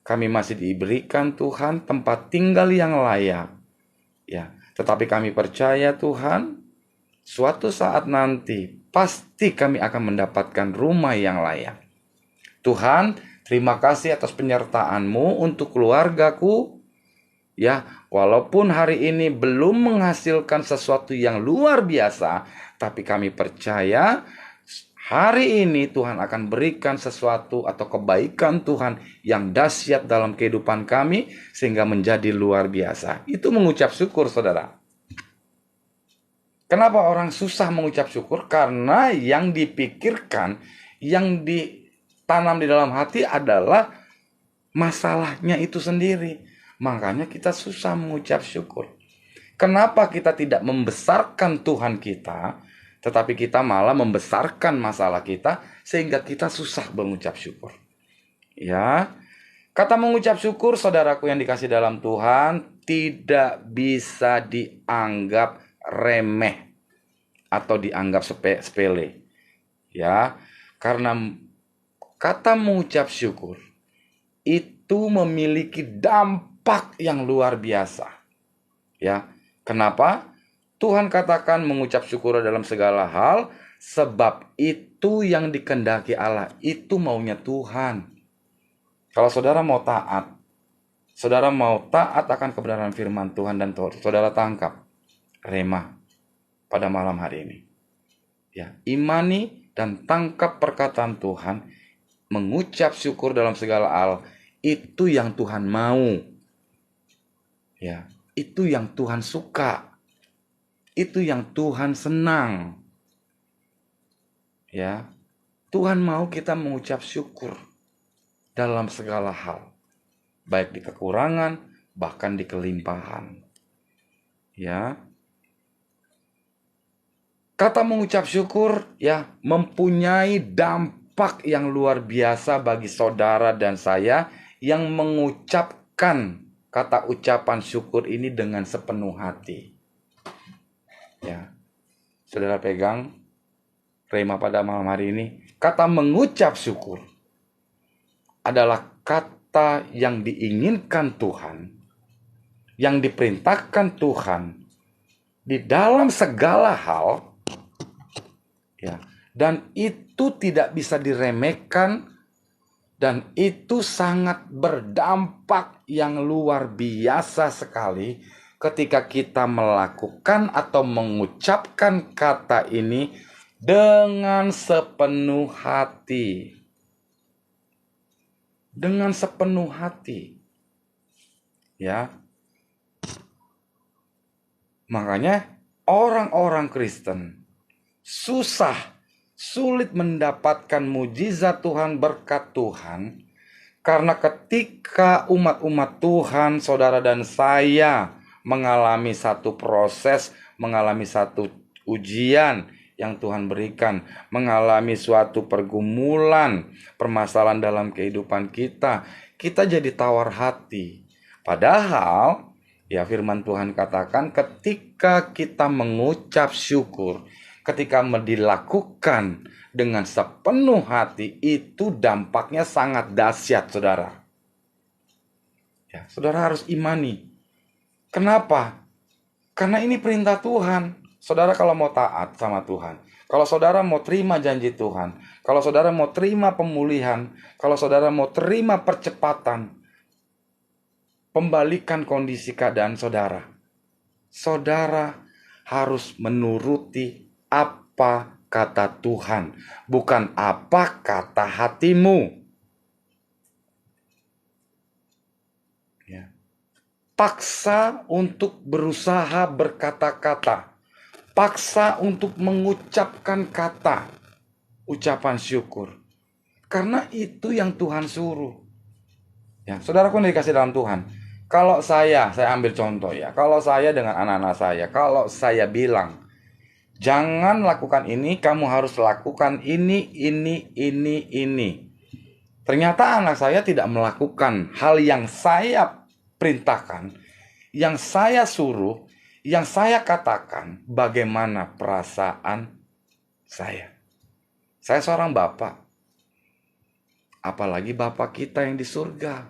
kami masih diberikan Tuhan tempat tinggal yang layak. Ya, tetapi kami percaya Tuhan, suatu saat nanti pasti kami akan mendapatkan rumah yang layak. Tuhan, terima kasih atas penyertaan-Mu untuk keluargaku. Ya, walaupun hari ini belum menghasilkan sesuatu yang luar biasa, tapi kami percaya hari ini Tuhan akan berikan sesuatu atau kebaikan Tuhan yang dahsyat dalam kehidupan kami sehingga menjadi luar biasa. Itu mengucap syukur, saudara. Kenapa orang susah mengucap syukur? Karena yang dipikirkan, yang ditanam di dalam hati adalah masalahnya itu sendiri. Makanya kita susah mengucap syukur. Kenapa kita tidak membesarkan Tuhan kita, tetapi kita malah membesarkan masalah kita sehingga kita susah mengucap syukur. Ya, kata mengucap syukur, saudaraku yang dikasih dalam Tuhan, tidak bisa dianggap remeh atau dianggap sepele. Ya, karena kata mengucap syukur itu memiliki dampak yang luar biasa. Ya, kenapa? Tuhan katakan mengucap syukur dalam segala hal, Sebab itu yang dikehendaki Allah, itu maunya Tuhan. Kalau saudara mau taat, akan kebenaran firman Tuhan dan saudara tangkap rema pada malam hari ini. Ya, imani dan tangkap perkataan Tuhan, mengucap syukur dalam segala hal, itu yang Tuhan mau. Ya, itu yang Tuhan suka. Itu yang Tuhan senang. Ya, Tuhan mau kita mengucap syukur dalam segala hal, baik di kekurangan, bahkan di kelimpahan. Ya, kata mengucap syukur ya mempunyai dampak yang luar biasa bagi saudara dan saya yang mengucapkan kata ucapan syukur ini dengan sepenuh hati. Ya, saudara pegang rema pada malam hari ini. Kata mengucap syukur adalah kata yang diinginkan Tuhan, yang diperintahkan Tuhan di dalam segala hal, ya, dan itu tidak bisa diremehkan, dan itu sangat berdampak yang luar biasa sekali ketika kita melakukan atau mengucapkan kata ini dengan sepenuh hati. Dengan sepenuh hati. Ya. Makanya orang-orang Kristen sulit mendapatkan mujizat Tuhan, berkat Tuhan, karena ketika umat-umat Tuhan, saudara dan saya mengalami satu proses, mengalami satu ujian yang Tuhan berikan, mengalami suatu pergumulan, permasalahan dalam kehidupan kita jadi tawar hati. Padahal ya firman Tuhan katakan ketika kita mengucap syukur, ketika dilakukan dengan sepenuh hati, itu dampaknya sangat dahsyat, saudara. Ya, saudara harus imani. Kenapa? Karena ini perintah Tuhan. Saudara kalau mau taat sama Tuhan, kalau saudara mau terima janji Tuhan, kalau saudara mau terima pemulihan, kalau saudara mau terima percepatan, pembalikan kondisi keadaan saudara, saudara harus menuruti apa kata Tuhan, bukan apa kata hatimu. Ya. Paksa untuk berusaha berkata-kata. Paksa untuk mengucapkan kata ucapan syukur. Karena itu yang Tuhan suruh. Ya, saudara pun dikasih dalam Tuhan. Kalau saya ambil contoh ya. Kalau saya dengan anak-anak saya, kalau saya bilang, jangan lakukan ini, kamu harus lakukan ini. Ternyata anak saya tidak melakukan hal yang saya perintahkan, yang saya suruh, yang saya katakan, bagaimana perasaan saya. Saya seorang bapak. Apalagi bapak kita yang di surga.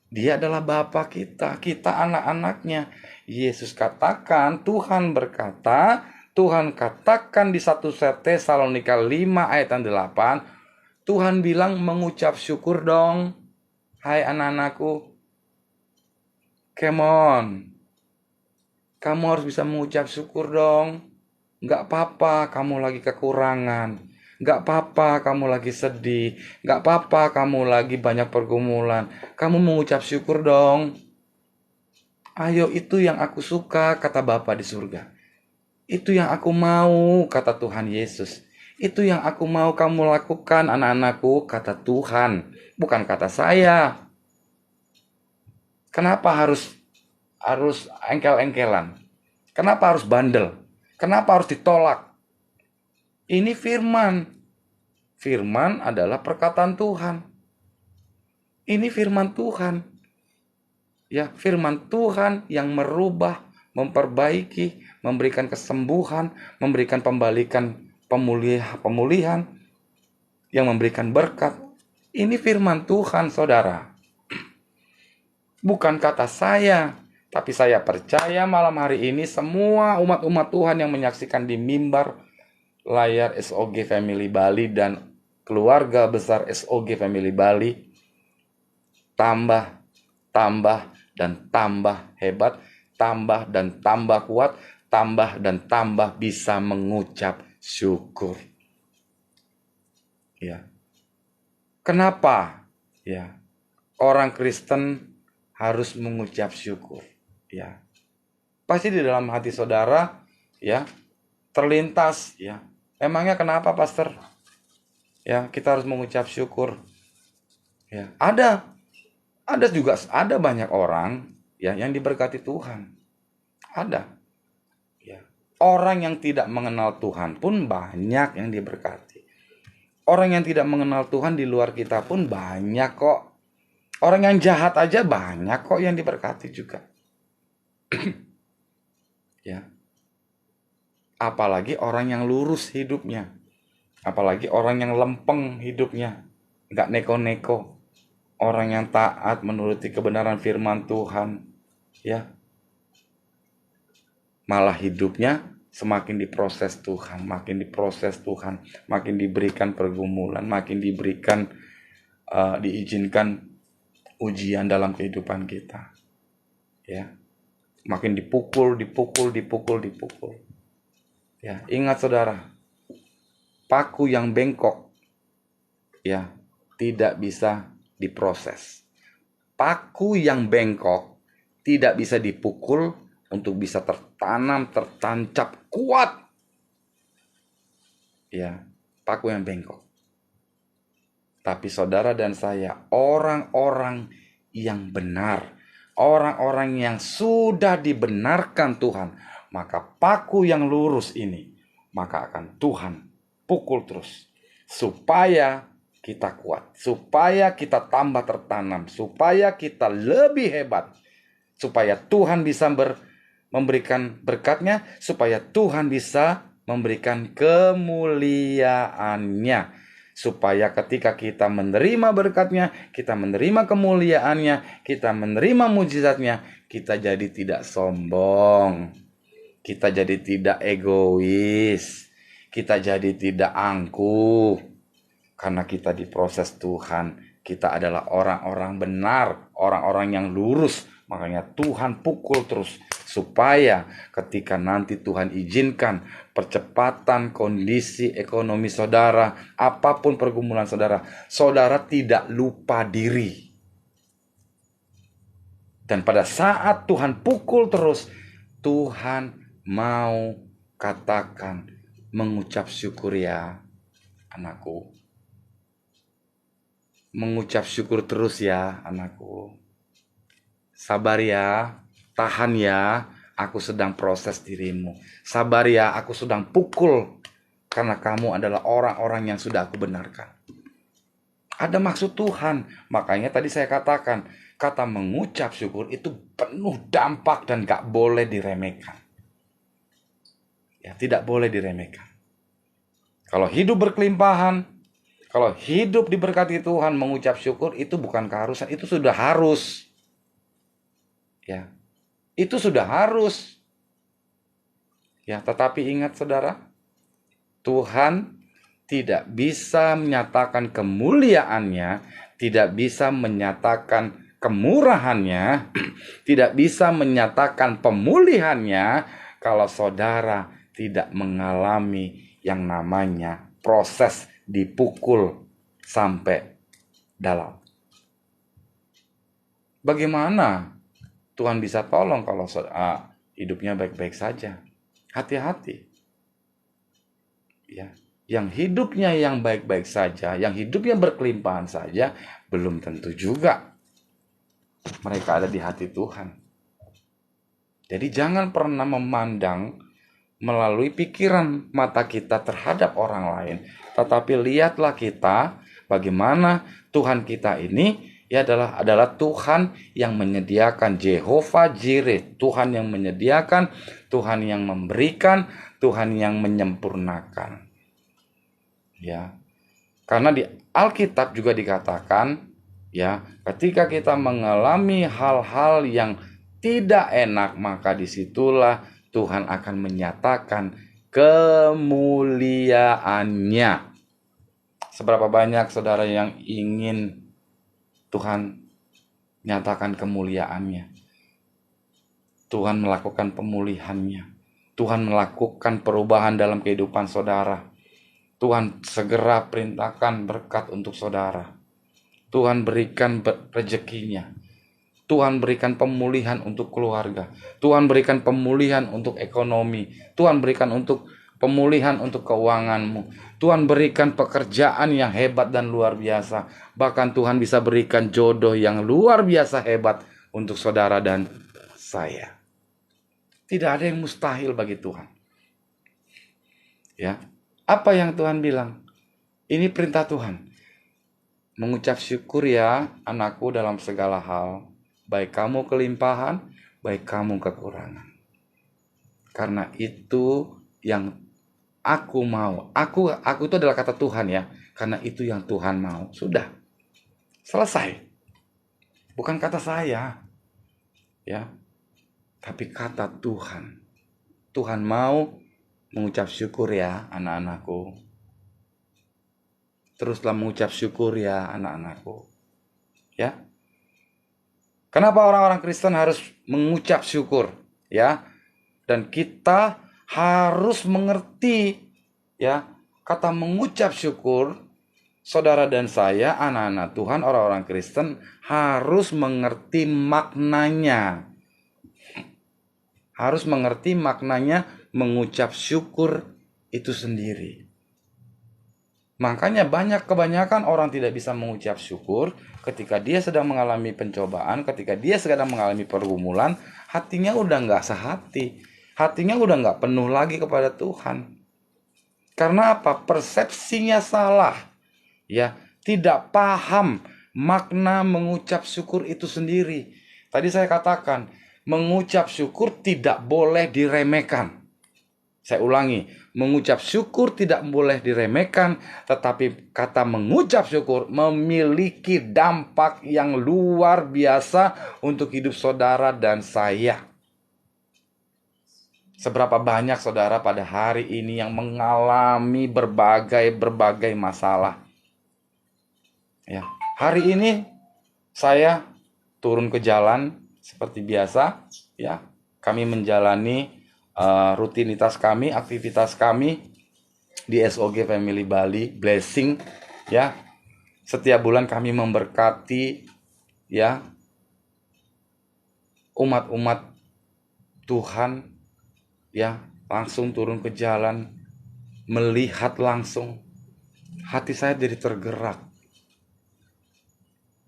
Dia adalah bapak kita anak-anaknya. Yesus katakan, Tuhan berkata, Tuhan katakan di 1 Tesalonika 5 ayat 8, Tuhan bilang mengucap syukur dong. Hai anak-anakku, come on. Kamu harus bisa mengucap syukur dong. Gak apa-apa kamu lagi kekurangan. Gak apa-apa kamu lagi sedih. Gak apa-apa kamu lagi banyak pergumulan. Kamu mengucap syukur dong. Ayo, itu yang aku suka, kata Bapa di surga. Itu yang aku mau, kata Tuhan Yesus. Itu yang aku mau kamu lakukan, anak-anakku, kata Tuhan. Bukan kata saya. Kenapa harus engkel-engkelan? Kenapa harus bandel? Kenapa harus ditolak? Ini firman. Firman adalah perkataan Tuhan. Ini firman Tuhan. Ya, firman Tuhan yang merubah, memperbaiki, memberikan kesembuhan, memberikan pemulihan, yang memberikan berkat. Ini firman Tuhan, saudara. Bukan kata saya, Tapi saya percaya malam hari ini semua umat-umat Tuhan yang menyaksikan di mimbar layar SOG Family Bali dan keluarga besar SOG Family Bali tambah, dan tambah hebat, tambah dan tambah kuat, tambah dan tambah bisa mengucap syukur. Ya. Kenapa? Ya. Orang Kristen harus mengucap syukur. Ya. Pasti di dalam hati saudara ya terlintas ya. Emangnya kenapa, Pastor? Ya, kita harus mengucap syukur. Ya, ada banyak orang ya yang diberkati Tuhan. Ada. Ya. Orang yang tidak mengenal Tuhan pun banyak yang diberkati. Orang yang tidak mengenal Tuhan di luar kita pun banyak kok. Orang yang jahat aja banyak kok yang diberkati juga. Ya. Apalagi orang yang lurus hidupnya. Apalagi orang yang lempeng hidupnya. Nggak neko-neko. Orang yang taat menuruti kebenaran firman Tuhan. Ya. Malah hidupnya semakin diproses Tuhan. Makin diproses Tuhan. Makin diberikan pergumulan. Makin diberikan diizinkan ujian dalam kehidupan kita. Ya. Makin dipukul. Ya, ingat saudara, paku yang bengkok ya tidak bisa diproses. Paku yang bengkok tidak bisa dipukul untuk bisa tertanam, tertancap kuat. Ya, paku yang bengkok. Tapi saudara dan saya orang-orang yang benar, orang-orang yang sudah dibenarkan Tuhan, maka paku yang lurus ini, maka akan Tuhan pukul terus. Supaya kita kuat. Supaya kita tambah tertanam. Supaya kita lebih hebat. Supaya Tuhan bisa memberikan berkatnya. Supaya Tuhan bisa memberikan kemuliaannya. Supaya ketika kita menerima berkatnya, kita menerima kemuliaannya, kita menerima mujizatnya, kita jadi tidak sombong. Kita jadi tidak egois. Kita jadi tidak angkuh. Karena kita diproses Tuhan. Kita adalah orang-orang benar. Orang-orang yang lurus. Makanya Tuhan pukul terus. Supaya ketika nanti Tuhan izinkan percepatan kondisi ekonomi saudara. Apapun pergumulan saudara. Saudara tidak lupa diri. Dan pada saat Tuhan pukul terus. Tuhan mau katakan mengucap syukur ya anakku. Mengucap syukur terus ya anakku. Sabar ya, tahan ya, aku sedang proses dirimu. Sabar ya, aku sedang pukul karena kamu adalah orang-orang yang sudah aku benarkan. Ada maksud Tuhan. Makanya tadi saya katakan, kata mengucap syukur itu penuh dampak dan gak boleh diremehkan. Ya, tidak boleh diremehkan. Kalau hidup berkelimpahan, kalau hidup diberkati Tuhan, mengucap syukur itu bukan keharusan, itu sudah harus. Ya, itu sudah harus. Ya, tetapi ingat saudara, Tuhan tidak bisa menyatakan kemuliaannya, tidak bisa menyatakan kemurahannya, tidak bisa menyatakan pemulihannya kalau saudara tidak mengalami yang namanya proses dipukul sampai dalam. Bagaimana Tuhan bisa tolong kalau hidupnya baik-baik saja? Hati-hati. Ya, yang hidupnya yang baik-baik saja, yang hidupnya berkelimpahan saja, belum tentu juga mereka ada di hati Tuhan. Jadi jangan pernah memandang melalui pikiran mata kita terhadap orang lain. Tetapi lihatlah kita bagaimana Tuhan kita ini ya adalah Tuhan yang menyediakan, Jehovah Jireh, Tuhan yang menyediakan, Tuhan yang memberikan, Tuhan yang menyempurnakan. Ya. Karena di Alkitab juga dikatakan ya, ketika kita mengalami hal-hal yang tidak enak, maka disitulah Tuhan akan menyatakan kemuliaannya. Seberapa banyak saudara yang ingin Tuhan nyatakan kemuliaannya? Tuhan melakukan pemulihannya. Tuhan melakukan perubahan dalam kehidupan saudara. Tuhan segera perintahkan berkat untuk saudara. Tuhan berikan rezekinya. Tuhan berikan pemulihan untuk keluarga. Tuhan berikan pemulihan untuk ekonomi. Tuhan berikan untuk pemulihan untuk keuanganmu. Tuhan berikan pekerjaan yang hebat dan luar biasa. Bahkan Tuhan bisa berikan jodoh yang luar biasa hebat untuk saudara dan saya. Tidak ada yang mustahil bagi Tuhan. Ya, apa yang Tuhan bilang? Ini perintah Tuhan. Mengucap syukur ya anakku dalam segala hal. Baik kamu kelimpahan, baik kamu kekurangan. Karena itu yang aku mau. Aku itu adalah kata Tuhan ya. Karena itu yang Tuhan mau. Sudah. Selesai. Bukan kata saya. Ya. Tapi kata Tuhan. Tuhan mau mengucap syukur ya anak-anakku. Teruslah mengucap syukur ya anak-anakku. Ya. Kenapa orang-orang Kristen harus mengucap syukur? Ya. Dan kita harus mengerti ya kata mengucap syukur. Saudara dan saya, anak-anak Tuhan, orang-orang Kristen harus mengerti maknanya. Harus mengerti maknanya mengucap syukur itu sendiri. Makanya kebanyakan orang tidak bisa mengucap syukur ketika dia sedang mengalami pencobaan, ketika dia sedang mengalami pergumulan, hatinya udah gak sehati. Hatinya udah gak penuh lagi kepada Tuhan. Karena apa? Persepsinya salah. Ya, tidak paham makna mengucap syukur itu sendiri. Tadi saya katakan, mengucap syukur tidak boleh diremehkan. Saya ulangi, mengucap syukur tidak boleh diremehkan, tetapi kata mengucap syukur memiliki dampak yang luar biasa untuk hidup saudara dan saya. Seberapa banyak saudara pada hari ini yang mengalami berbagai masalah. Ya, hari ini saya turun ke jalan seperti biasa, ya. Kami menjalani rutinitas kami, aktivitas kami di SOG Family Bali Blessing, ya. Setiap bulan kami memberkati, ya, umat-umat Tuhan, ya, langsung turun ke jalan, melihat langsung. Hati saya jadi tergerak.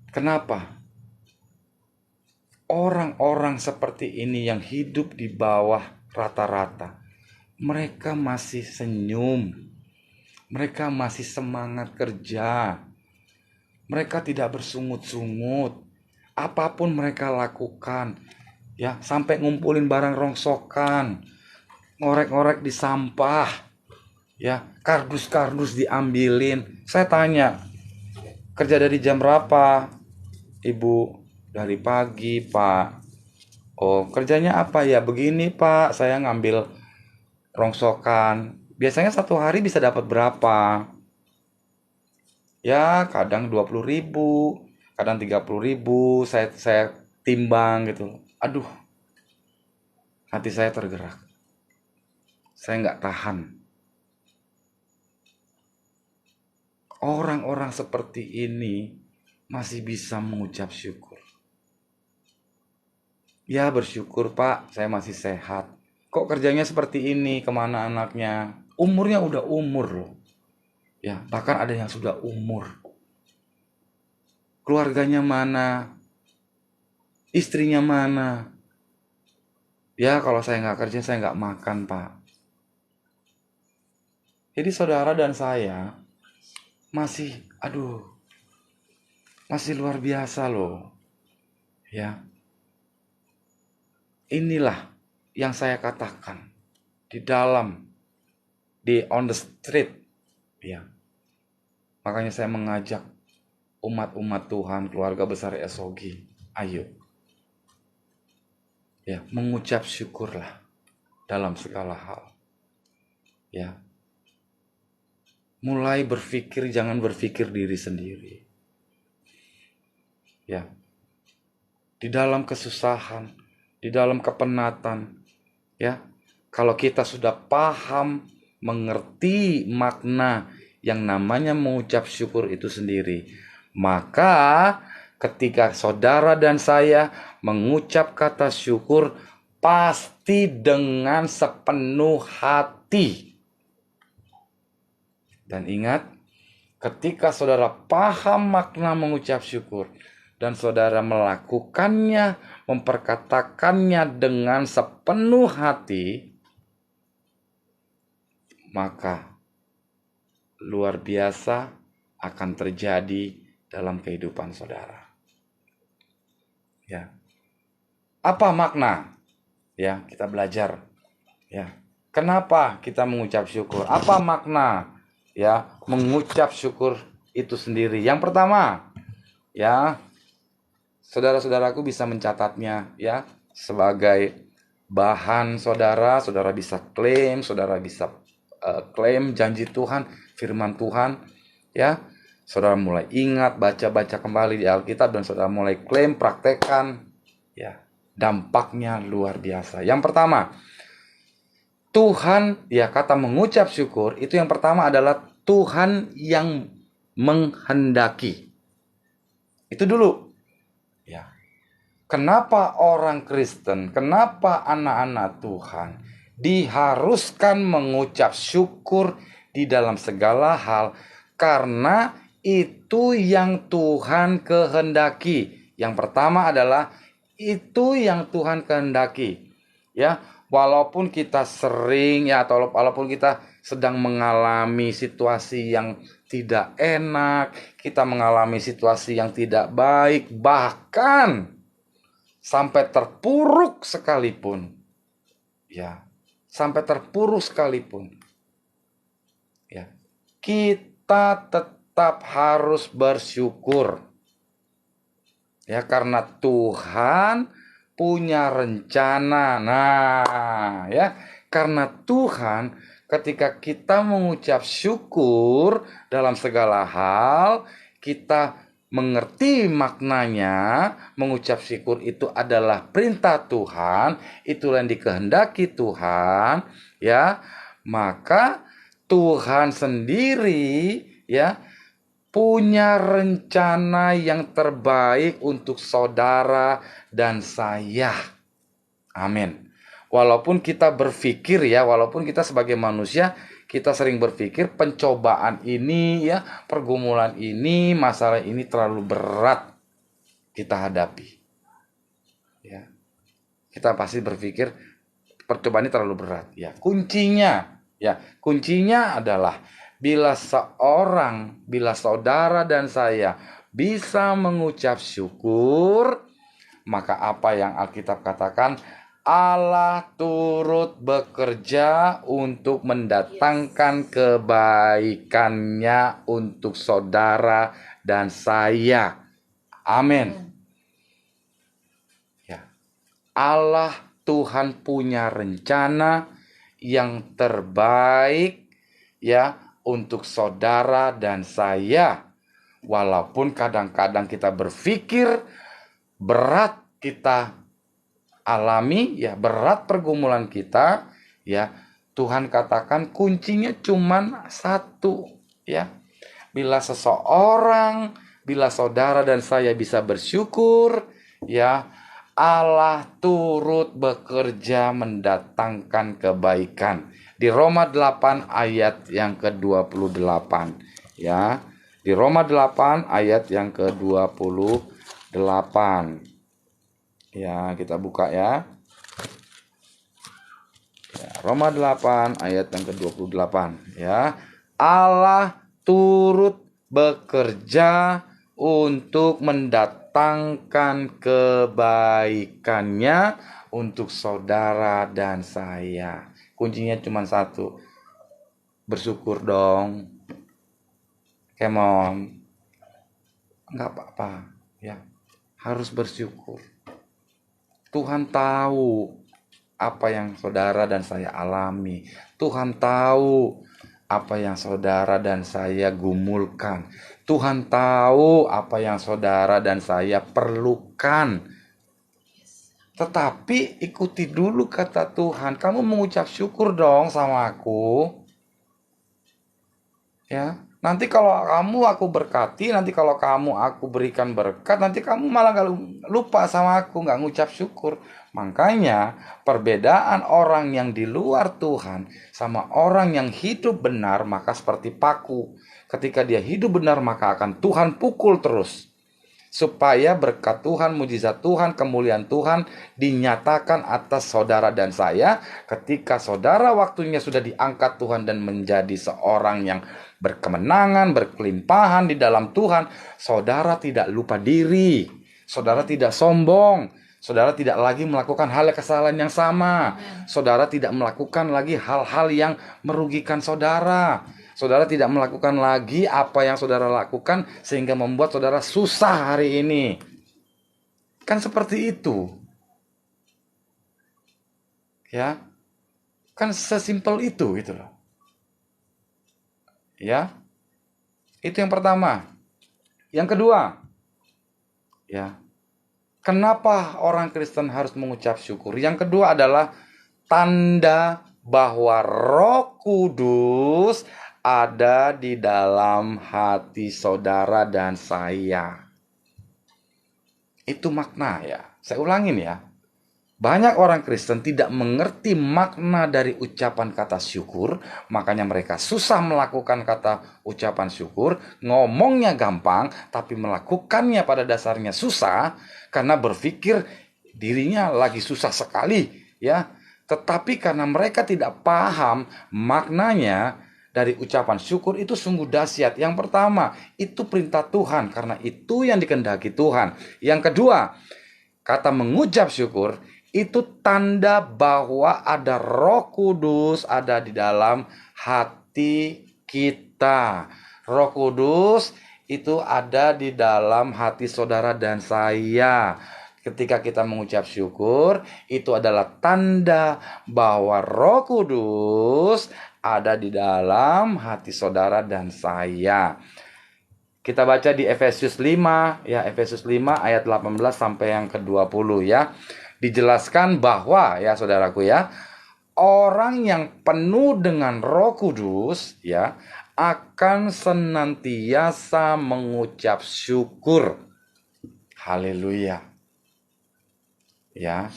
Kenapa? Orang-orang seperti ini yang hidup di bawah rata-rata, mereka masih senyum, mereka masih semangat kerja, mereka tidak bersungut-sungut. Apapun mereka lakukan, ya, sampai ngumpulin barang rongsokan, ngorek-ngorek di sampah, ya, kardus-kardus diambilin. Saya tanya, kerja dari jam berapa, Ibu? Dari pagi, Pak. Oh, kerjanya apa ya? Begini, Pak, saya ngambil rongsokan. Biasanya satu hari bisa dapat berapa? Ya, kadang 20.000, kadang 30.000. Saya timbang gitu. Aduh, hati saya tergerak. Saya nggak tahan. Orang-orang seperti ini masih bisa mengucap syukur. Ya, bersyukur Pak, saya masih sehat. Kok kerjanya seperti ini, kemana anaknya? Umurnya udah umur loh. Ya, bahkan ada yang sudah umur. Keluarganya mana? Istrinya mana? Ya, kalau saya nggak kerja, saya nggak makan, Pak. Jadi saudara dan saya masih luar biasa loh. Ya. Inilah yang saya katakan di on the street, ya. Makanya saya mengajak umat-umat Tuhan, keluarga besar SOG, ayo. Ya, mengucap syukurlah dalam segala hal. Ya. Mulai berpikir, jangan berpikir diri sendiri. Ya. Di dalam kesusahan, di dalam kepenatan, ya. Kalau kita sudah paham, mengerti makna yang namanya mengucap syukur itu sendiri, maka ketika saudara dan saya mengucap kata syukur, pasti dengan sepenuh hati. Dan ingat, ketika saudara paham makna mengucap syukur dan saudara melakukannya, memperkatakannya dengan sepenuh hati, maka luar biasa akan terjadi dalam kehidupan saudara. Ya. Apa makna? Ya, kita belajar. Ya. Kenapa kita mengucap syukur? Apa makna? Ya, mengucap syukur itu sendiri. Yang pertama, ya, saudara-saudaraku bisa mencatatnya, ya, sebagai bahan saudara bisa klaim, saudara bisa klaim janji Tuhan, firman Tuhan, ya. Saudara mulai ingat, baca-baca kembali di Alkitab dan saudara mulai klaim, praktekkan, ya. Dampaknya luar biasa. Yang pertama, Tuhan, ya, kata mengucap syukur itu yang pertama adalah Tuhan yang menghendaki. Itu dulu. Ya. Kenapa orang Kristen, kenapa anak-anak Tuhan diharuskan mengucap syukur di dalam segala hal? Karena itu yang Tuhan kehendaki. Yang pertama adalah itu yang Tuhan kehendaki. Ya, walaupun kita sering, ya, atau walaupun kita sedang mengalami situasi yang tidak enak, kita mengalami situasi yang tidak baik, bahkan sampai terpuruk sekalipun, ya, sampai terpuruk sekalipun, ya, kita tetap harus bersyukur, ya, karena Tuhan punya rencana. Nah, ya, karena Tuhan, ketika kita mengucap syukur dalam segala hal, kita mengerti maknanya. Mengucap syukur itu adalah perintah Tuhan, itulah yang dikehendaki Tuhan, ya. Maka Tuhan sendiri, ya, punya rencana yang terbaik untuk saudara dan saya. Amin. Walaupun kita berpikir, ya, walaupun kita sebagai manusia, kita sering berpikir pencobaan ini, ya, pergumulan ini, masalah ini terlalu berat kita hadapi. Ya. Kita pasti berpikir percobaan ini terlalu berat. Ya, kuncinya adalah bila saudara dan saya bisa mengucap syukur, maka apa yang Alkitab katakan, Allah turut bekerja untuk mendatangkan kebaikannya untuk saudara dan saya. Amin. Ya. Allah Tuhan punya rencana yang terbaik, ya, untuk saudara dan saya. Walaupun kadang-kadang kita berpikir berat kita alami, ya, berat pergumulan kita, ya, Tuhan katakan kuncinya cuman satu, ya. Bila saudara dan saya bisa bersyukur, ya, Allah turut bekerja mendatangkan kebaikan. Di Roma 8 ayat yang ke-28, ya. Di Roma 8 ayat yang ke-28. Ya, kita buka, ya. Roma 8 ayat yang ke-28, ya. Allah turut bekerja untuk mendatangkan kebaikannya untuk saudara dan saya. Kuncinya cuma satu. Bersyukur dong. Come on. Enggak apa-apa, ya. Harus bersyukur. Tuhan tahu apa yang saudara dan saya alami. Tuhan tahu apa yang saudara dan saya gumulkan. Tuhan tahu apa yang saudara dan saya perlukan. Tetapi ikuti dulu kata Tuhan. Kamu mengucap syukur dong sama aku. Ya, nanti kalau aku berkati, nanti kalau aku berikan berkat, nanti kamu malah gak lupa sama aku, gak ngucap syukur. Makanya perbedaan orang yang di luar Tuhan sama orang yang hidup benar maka seperti paku. Ketika dia hidup benar maka akan Tuhan pukul terus. Supaya berkat Tuhan, mujizat Tuhan, kemuliaan Tuhan dinyatakan atas saudara dan saya. Ketika saudara waktunya sudah diangkat Tuhan dan menjadi seorang yang berkemenangan, berkelimpahan di dalam Tuhan, saudara tidak lupa diri, saudara tidak sombong, saudara tidak lagi melakukan hal kesalahan yang sama, saudara tidak melakukan lagi hal-hal yang merugikan saudara. Saudara tidak melakukan lagi apa yang saudara lakukan sehingga membuat saudara susah hari ini. Kan seperti itu. Ya. Kan sesimpel itu gitu loh. Ya. Itu yang pertama. Yang kedua. Ya. Kenapa orang Kristen harus mengucap syukur? Yang kedua adalah tanda bahwa Roh Kudus ada di dalam hati saudara dan saya. Itu makna ya. Saya ulangin ya. Banyak orang Kristen tidak mengerti makna dari ucapan kata syukur. Makanya mereka susah melakukan kata ucapan syukur. Ngomongnya gampang, tapi melakukannya pada dasarnya susah. Karena berpikir dirinya lagi susah sekali. Ya. Tetapi karena mereka tidak paham maknanya dari ucapan syukur itu sungguh dahsyat. Yang pertama, itu perintah Tuhan karena itu yang dikehendaki Tuhan. Yang kedua, kata mengucap syukur itu tanda bahwa ada Roh Kudus ada di dalam hati kita. Roh Kudus itu ada di dalam hati saudara dan saya. Ketika kita mengucap syukur, itu adalah tanda bahwa Roh Kudus ada di dalam hati saudara dan saya. Kita baca di Efesus 5 ya, Efesus 5 ayat 18 sampai yang ke-20 ya. Dijelaskan bahwa ya saudaraku ya, orang yang penuh dengan Roh Kudus ya akan senantiasa mengucap syukur. Haleluya. Ya.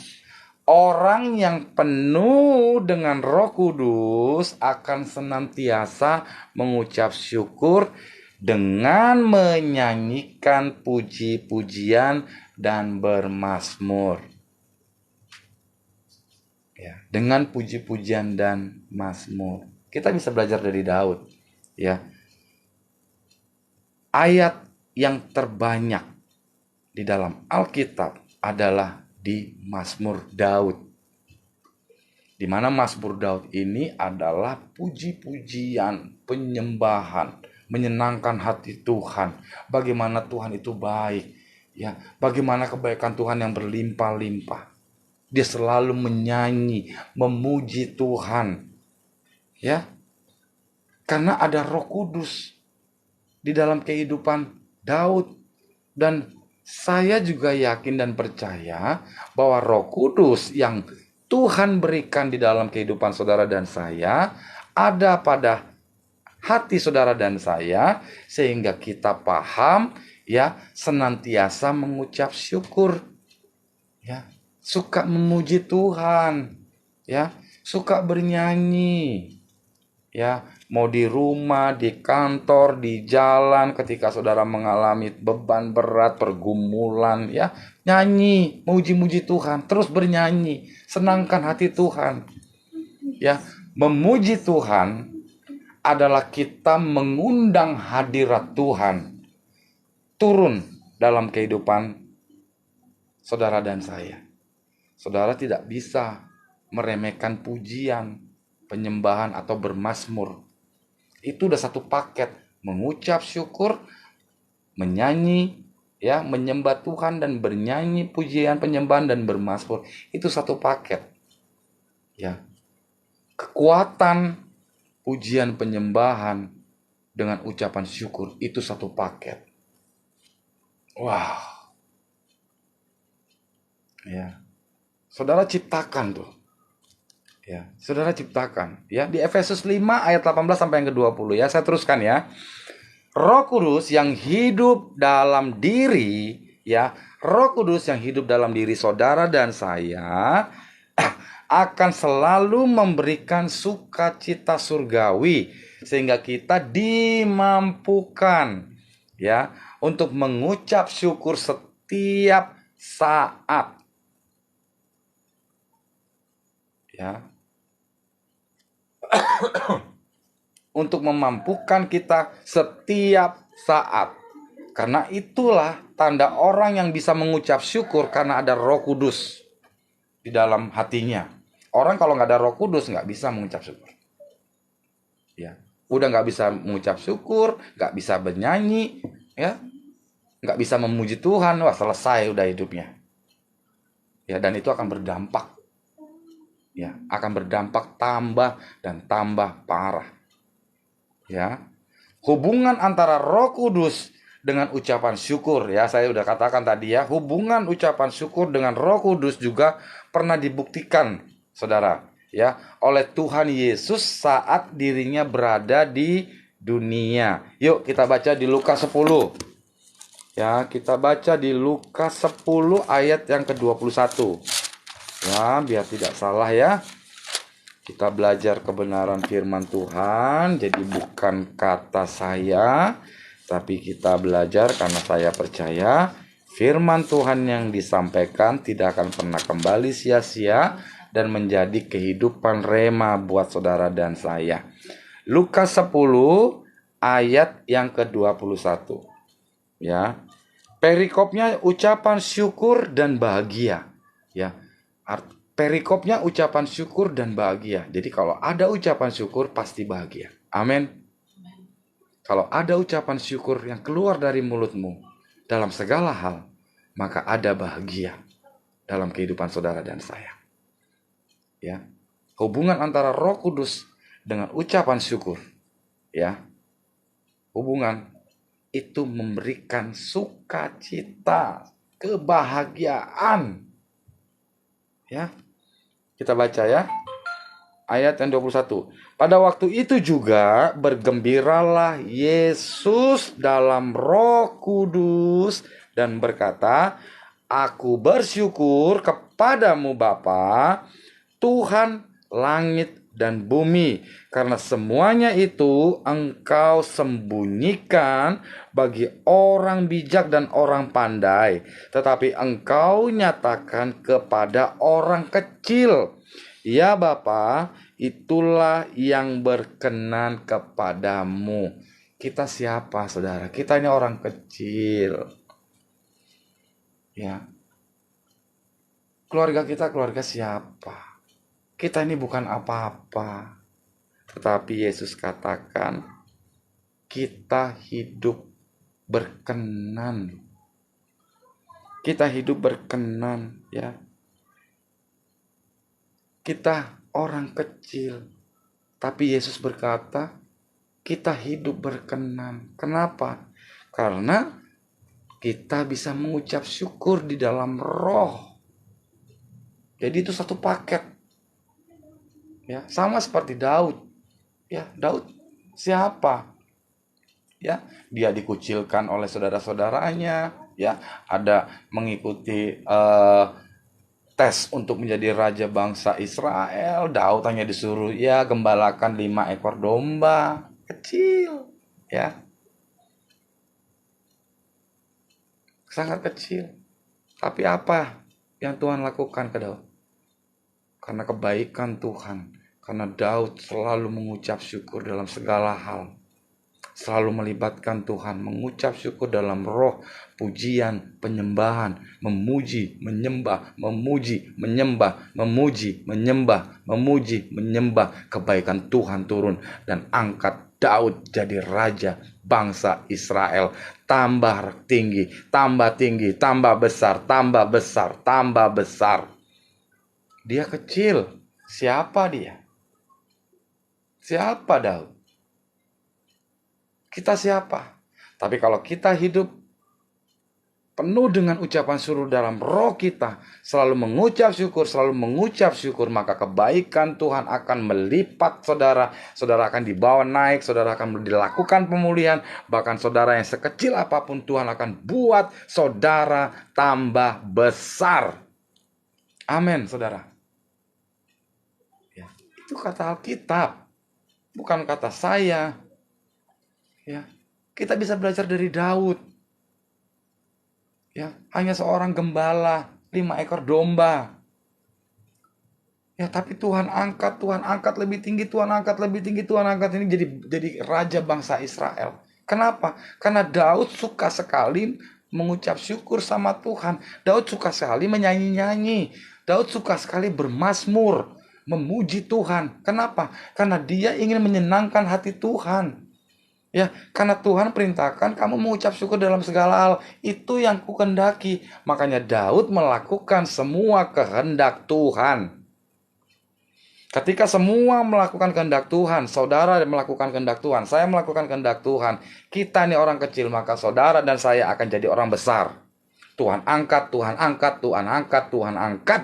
Orang yang penuh dengan Roh Kudus akan senantiasa mengucap syukur dengan menyanyikan puji-pujian dan bermazmur. Ya, dengan puji-pujian dan mazmur. Kita bisa belajar dari Daud, ya. Ayat yang terbanyak di dalam Alkitab adalah di Mazmur Daud. Di mana Mazmur Daud ini adalah puji-pujian, penyembahan, menyenangkan hati Tuhan. Bagaimana Tuhan itu baik, ya. Bagaimana kebaikan Tuhan yang berlimpah-limpah. Dia selalu menyanyi, memuji Tuhan. Ya. Karena ada Roh Kudus di dalam kehidupan Daud. Dan saya juga yakin dan percaya bahwa Roh Kudus yang Tuhan berikan di dalam kehidupan saudara dan saya ada pada hati saudara dan saya sehingga kita paham ya, senantiasa mengucap syukur. Ya, suka memuji Tuhan. Ya, suka bernyanyi. Ya, mau di rumah, di kantor, di jalan, ketika saudara mengalami beban berat, pergumulan, ya, nyanyi, muji-muji Tuhan, terus bernyanyi, senangkan hati Tuhan. Ya, memuji Tuhan adalah kita mengundang hadirat Tuhan turun dalam kehidupan saudara dan saya. Saudara tidak bisa meremehkan pujian, penyembahan atau bermazmur. Itu udah satu paket, mengucap syukur, menyanyi, ya, menyembah Tuhan dan bernyanyi pujian penyembahan dan bermazmur, itu satu paket. Ya. Kekuatan pujian penyembahan dengan ucapan syukur itu satu paket. Wow. Ya. Saudara ciptakan tuh. Ya, saudara ciptakan ya di Efesus 5 ayat 18 sampai yang ke-20 ya. Saya teruskan ya. Roh Kudus yang hidup dalam diri ya, Roh Kudus yang hidup dalam diri saudara dan saya akan selalu memberikan sukacita surgawi sehingga kita dimampukan ya untuk mengucap syukur setiap saat. Ya. Untuk memampukan kita setiap saat. Karena itulah tanda orang yang bisa mengucap syukur karena ada Roh Kudus di dalam hatinya. Orang kalau nggak ada Roh Kudus nggak bisa mengucap syukur. Ya, udah nggak bisa mengucap syukur, nggak bisa bernyanyi, ya, nggak bisa memuji Tuhan, wah selesai udah hidupnya. Ya, dan itu akan berdampak. Ya, akan berdampak tambah dan tambah parah. Ya, hubungan antara Roh Kudus dengan ucapan syukur ya, saya udah katakan tadi ya, hubungan ucapan syukur dengan Roh Kudus juga pernah dibuktikan saudara ya oleh Tuhan Yesus saat dirinya berada di dunia. Yuk kita baca di Lukas 10. Ya, kita baca di Lukas 10 ayat yang ke-21. Ya, biar tidak salah ya. Kita belajar kebenaran firman Tuhan, jadi bukan kata saya, tapi kita belajar karena saya percaya firman Tuhan yang disampaikan tidak akan pernah kembali sia-sia dan menjadi kehidupan rema buat saudara dan saya. Lukas 10 ayat yang ke-21. Ya. Perikopnya ucapan syukur dan bahagia, ya. Perikopnya ucapan syukur dan bahagia. Jadi kalau ada ucapan syukur pasti bahagia. Amin. Kalau ada ucapan syukur yang keluar dari mulutmu dalam segala hal, maka ada bahagia dalam kehidupan saudara dan saya. Ya. Hubungan antara Roh Kudus dengan ucapan syukur, ya. Hubungan itu memberikan sukacita, kebahagiaan. Ya. Kita baca ya. Ayat yang 21. Pada waktu itu juga bergembiralah Yesus dalam Roh Kudus dan berkata, "Aku bersyukur kepadamu Bapa, Tuhan langit dan bumi, karena semuanya itu Engkau sembunyikan bagi orang bijak dan orang pandai, tetapi Engkau nyatakan kepada orang kecil. Ya Bapa, itulah yang berkenan kepadamu." Kita siapa saudara? Kita ini orang kecil. Ya. Keluarga kita keluarga siapa? Kita ini bukan apa-apa. Tetapi Yesus katakan kita hidup berkenan. Kita hidup berkenan ya. Kita orang kecil. Tapi Yesus berkata kita hidup berkenan. Kenapa? Karena kita bisa mengucap syukur di dalam roh. Jadi itu satu paket. Ya, sama seperti Daud. Ya, Daud siapa? Ya, dia dikucilkan oleh saudara-saudaranya, ya, ada mengikuti tes untuk menjadi raja bangsa Israel. Daud hanya disuruh ya gembalakan 5 ekor domba kecil, ya. Sangat kecil. Tapi apa yang Tuhan lakukan ke Daud? Karena kebaikan Tuhan, karena Daud selalu mengucap syukur dalam segala hal, selalu melibatkan Tuhan, mengucap syukur dalam roh, pujian, penyembahan, memuji, menyembah, memuji, menyembah, memuji, menyembah, memuji, menyembah. Kebaikan Tuhan turun dan angkat Daud jadi raja bangsa Israel. Tambah tinggi, tambah besar, tambah besar, tambah besar. Dia kecil. Siapa dia? Siapa Daud? Kita siapa? Tapi kalau kita hidup penuh dengan ucapan syukur dalam roh kita, selalu mengucap syukur, maka kebaikan Tuhan akan melipat saudara. Saudara akan dibawa naik, saudara akan dilakukan pemulihan, bahkan saudara yang sekecil apapun Tuhan akan buat saudara tambah besar. Amin, saudara. Ya, itu kata Alkitab, bukan kata saya. Ya, kita bisa belajar dari Daud. Ya, hanya seorang gembala, 5 ekor domba. Ya, tapi Tuhan angkat lebih tinggi, Tuhan angkat ini jadi raja bangsa Israel. Kenapa? Karena Daud suka sekali mengucap syukur sama Tuhan. Daud suka sekali menyanyi-nyanyi. Daud suka sekali bermazmur, memuji Tuhan. Kenapa? Karena dia ingin menyenangkan hati Tuhan. Ya, karena Tuhan perintahkan kamu mengucap syukur dalam segala hal. Itu yang kukendaki. Makanya Daud melakukan semua kehendak Tuhan. Ketika semua melakukan kehendak Tuhan, saudara melakukan kehendak Tuhan, saya melakukan kehendak Tuhan, kita nih orang kecil, maka saudara dan saya akan jadi orang besar. Tuhan angkat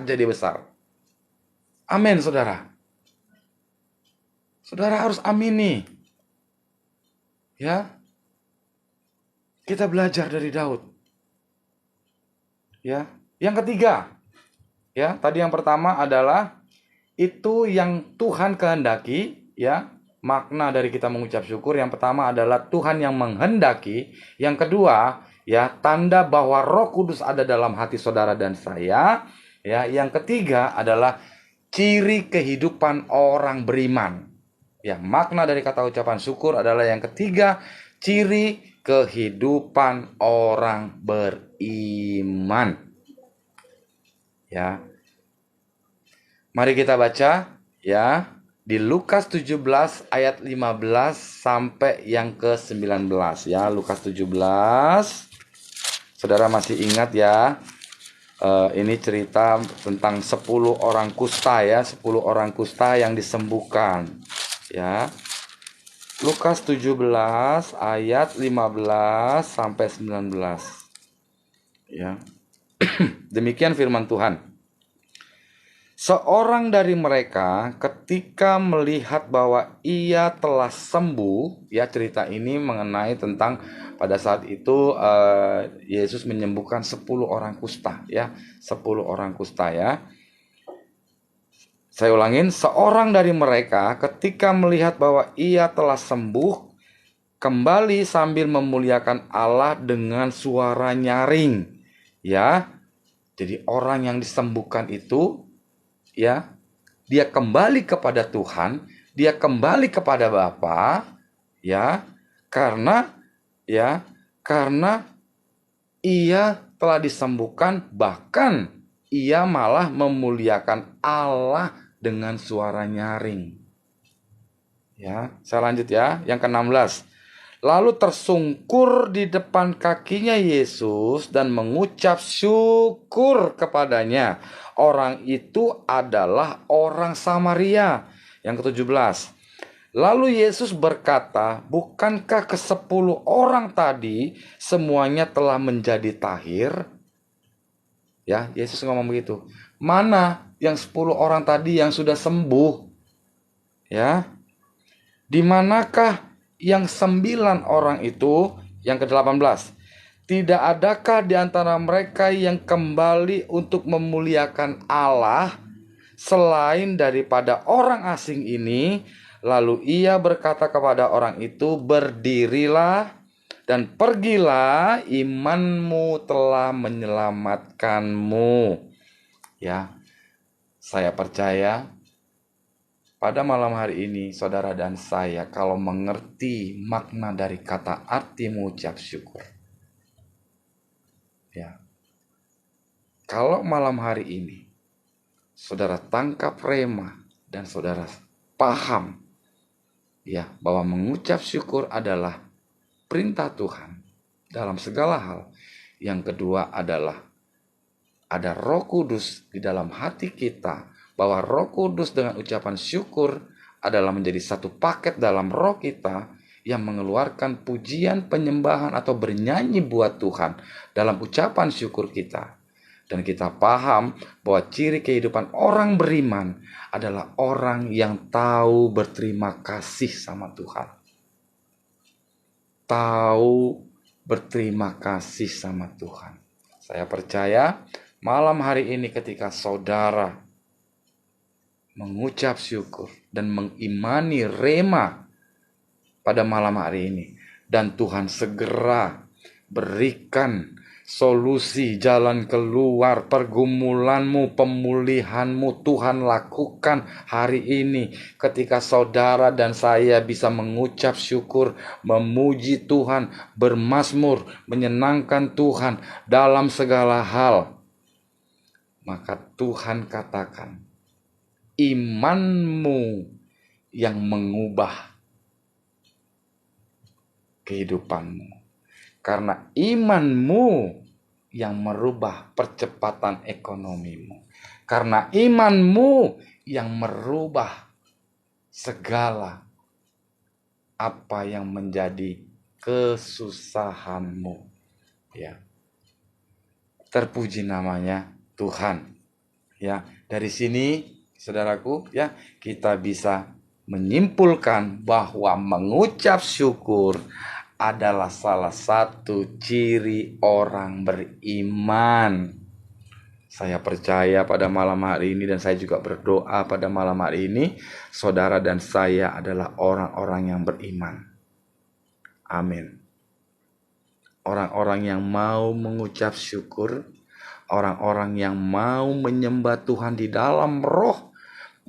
jadi besar. Amin, saudara. Saudara harus amini. Ya, kita belajar dari Daud. Ya, yang ketiga, ya, tadi yang pertama adalah itu yang Tuhan kehendaki, ya, makna dari kita mengucap syukur. Yang pertama adalah Tuhan yang menghendaki. Yang kedua, ya, tanda bahwa Roh Kudus ada dalam hati saudara dan saya. Ya, yang ketiga adalah ciri kehidupan orang beriman. Ya, makna dari kata ucapan syukur adalah yang ketiga, ciri kehidupan orang beriman. Ya. Mari kita baca ya di Lukas 17 ayat 15 sampai yang ke-19 ya. Lukas 17. Saudara masih ingat ya? Ini cerita tentang 10 orang kusta ya, 10 orang kusta yang disembuhkan. Ya. Lukas 17 ayat 15 sampai 19. Ya. Demikian firman Tuhan. Seorang dari mereka ketika melihat bahwa ia telah sembuh, ya, cerita ini mengenai tentang pada saat itu Yesus menyembuhkan 10 orang kusta ya, 10 orang kusta ya. Saya ulangin, seorang dari mereka ketika melihat bahwa ia telah sembuh, kembali sambil memuliakan Allah dengan suara nyaring. Ya, jadi orang yang disembuhkan itu, ya, dia kembali kepada Tuhan, dia kembali kepada Bapa, ya, karena ia telah disembuhkan, bahkan ia malah memuliakan Allah dengan suara nyaring. Ya, saya lanjut ya, yang ke-16. Lalu tersungkur di depan kakinya Yesus dan mengucap syukur kepadanya. Orang itu adalah orang Samaria. Yang ke-17. Lalu Yesus berkata, bukankah ke-10 orang tadi semuanya telah menjadi tahir? Ya, Yesus ngomong begitu. Mana yang 10 orang tadi yang sudah sembuh? Ya. Di manakah yang 9 orang itu? Yang ke-18. Tidak adakah di antara mereka yang kembali untuk memuliakan Allah selain daripada orang asing ini? Lalu ia berkata kepada orang itu, berdirilah dan pergilah, imanmu telah menyelamatkanmu. Ya, saya percaya pada malam hari ini saudara dan saya kalau mengerti makna dari kata arti mengucap syukur. Ya. Kalau malam hari ini saudara tangkap rema dan saudara paham Ya, bahwa mengucap syukur adalah perintah Tuhan dalam segala hal. Yang kedua adalah ada Roh Kudus di dalam hati kita, bahwa Roh Kudus dengan ucapan syukur adalah menjadi satu paket dalam roh kita yang mengeluarkan pujian, penyembahan atau bernyanyi buat Tuhan dalam ucapan syukur kita. Dan kita paham bahwa ciri kehidupan orang beriman adalah orang yang tahu berterima kasih sama Tuhan. Tahu berterima kasih sama Tuhan. Saya percaya malam hari ini ketika saudara mengucap syukur dan mengimani rema pada malam hari ini, dan Tuhan segera berikan solusi, jalan keluar pergumulanmu, pemulihanmu, Tuhan lakukan hari ini ketika saudara dan saya bisa mengucap syukur, memuji Tuhan, bermazmur, menyenangkan Tuhan dalam segala hal. Maka Tuhan katakan, imanmu yang mengubah kehidupanmu. Karena imanmu yang merubah percepatan ekonomimu. Karena imanmu yang merubah segala apa yang menjadi kesusahanmu. Ya. Terpuji namanya Tuhan. Ya, dari sini saudaraku, ya, kita bisa menyimpulkan bahwa mengucap syukur adalah salah satu ciri orang beriman. Saya percaya pada malam hari ini, dan saya juga berdoa pada malam hari ini, saudara dan saya adalah orang-orang yang beriman. Amin. Orang-orang yang mau mengucap syukur, orang-orang yang mau menyembah Tuhan di dalam roh,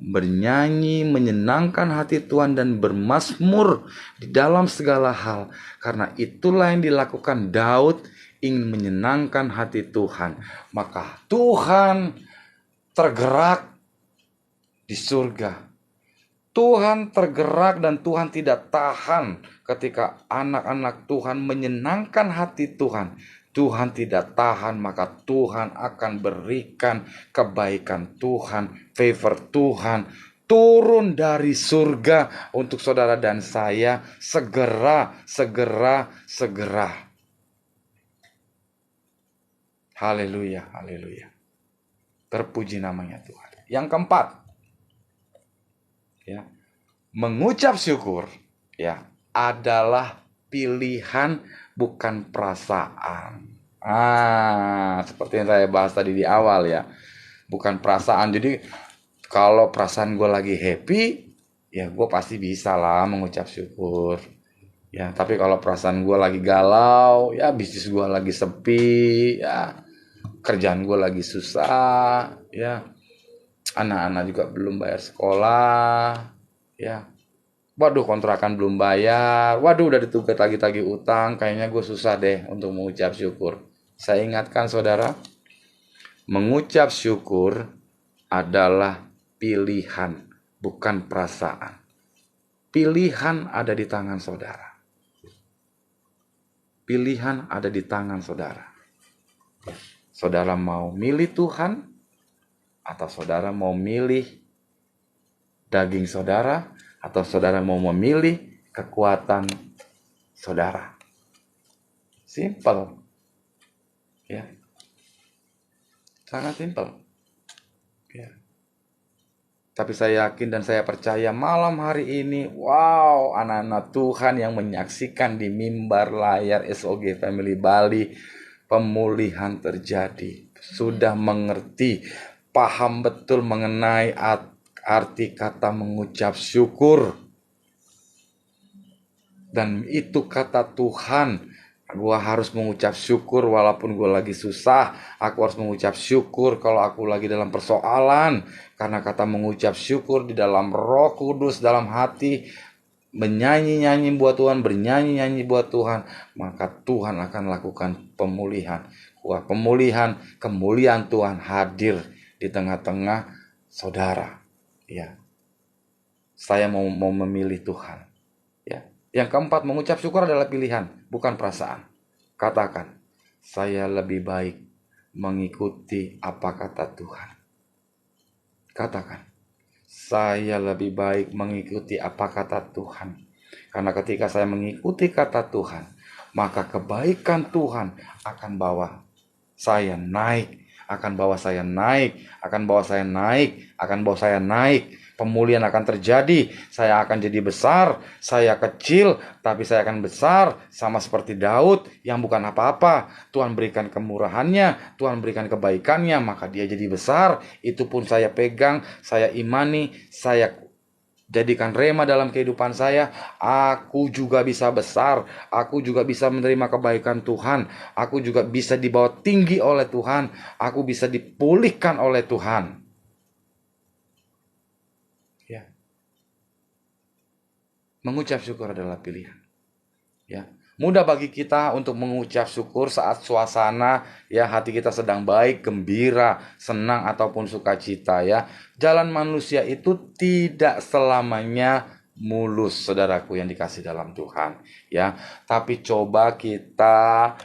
bernyanyi, menyenangkan hati Tuhan dan bermazmur di dalam segala hal. Karena itulah yang dilakukan Daud, ingin menyenangkan hati Tuhan. Maka Tuhan tergerak di surga. Tuhan tergerak dan Tuhan tidak tahan ketika anak-anak Tuhan menyenangkan hati Tuhan. Tuhan tidak tahan, maka Tuhan akan berikan kebaikan Tuhan, favor Tuhan turun dari surga untuk saudara dan saya segera. Haleluya, haleluya. Terpuji namanya Tuhan. Yang keempat, ya, mengucap syukur, ya, adalah pilihan bukan perasaan. Seperti yang saya bahas tadi di awal, ya, bukan perasaan. Jadi kalau perasaan gue lagi happy, ya gue pasti bisa lah mengucap syukur. Ya, tapi kalau perasaan gue lagi galau, ya bisnis gue lagi sepi, ya kerjaan gue lagi susah, ya anak-anak juga belum bayar sekolah, ya. Waduh, kontrakan belum bayar. Waduh, udah ditugas tagih-tagih utang. Kayaknya gue susah deh untuk mengucap syukur. Saya ingatkan saudara, mengucap syukur adalah pilihan, bukan perasaan. Pilihan ada di tangan saudara. Pilihan ada di tangan saudara. Saudara mau milih Tuhan, atau saudara mau milih daging saudara, atau saudara mau memilih kekuatan saudara. Simple. Ya. Sangat simple. Ya. Tapi saya yakin dan saya percaya malam hari ini, wow, anak-anak Tuhan yang menyaksikan di mimbar layar SOG Family Bali, pemulihan terjadi. Sudah mengerti, paham betul mengenai arti kata mengucap syukur. Dan itu kata Tuhan, gue harus mengucap syukur walaupun gue lagi susah. Aku harus mengucap syukur kalau aku lagi dalam persoalan. Karena kata mengucap syukur di dalam Roh Kudus, dalam hati, menyanyi-nyanyi buat Tuhan, bernyanyi-nyanyi buat Tuhan, maka Tuhan akan lakukan pemulihan. Wah, pemulihan, kemuliaan Tuhan hadir di tengah-tengah saudara. Ya, saya mau memilih Tuhan. Yang keempat, mengucap syukur adalah pilihan, bukan perasaan. Katakan, saya lebih baik mengikuti apa kata Tuhan. Katakan, saya lebih baik mengikuti apa kata Tuhan. Karena ketika saya mengikuti kata Tuhan, maka kebaikan Tuhan akan bawa saya naik, akan bawa saya naik, akan bawa saya naik, akan bawa saya naik. Pemulihan akan terjadi, saya akan jadi besar, saya kecil, tapi saya akan besar, sama seperti Daud yang bukan apa-apa. Tuhan berikan kemurahannya, Tuhan berikan kebaikannya, maka dia jadi besar. Itu pun saya pegang, saya imani, saya jadikan rema dalam kehidupan saya. Aku juga bisa besar, aku juga bisa menerima kebaikan Tuhan, aku juga bisa dibawa tinggi oleh Tuhan, aku bisa dipulihkan oleh Tuhan. Ya. Mengucap syukur adalah pilihan. Ya. Mudah bagi kita untuk mengucap syukur saat suasana ya hati kita sedang baik, gembira, senang ataupun sukacita ya. Jalan manusia itu tidak selamanya mulus, saudaraku yang dikasih dalam Tuhan ya. Tapi coba kita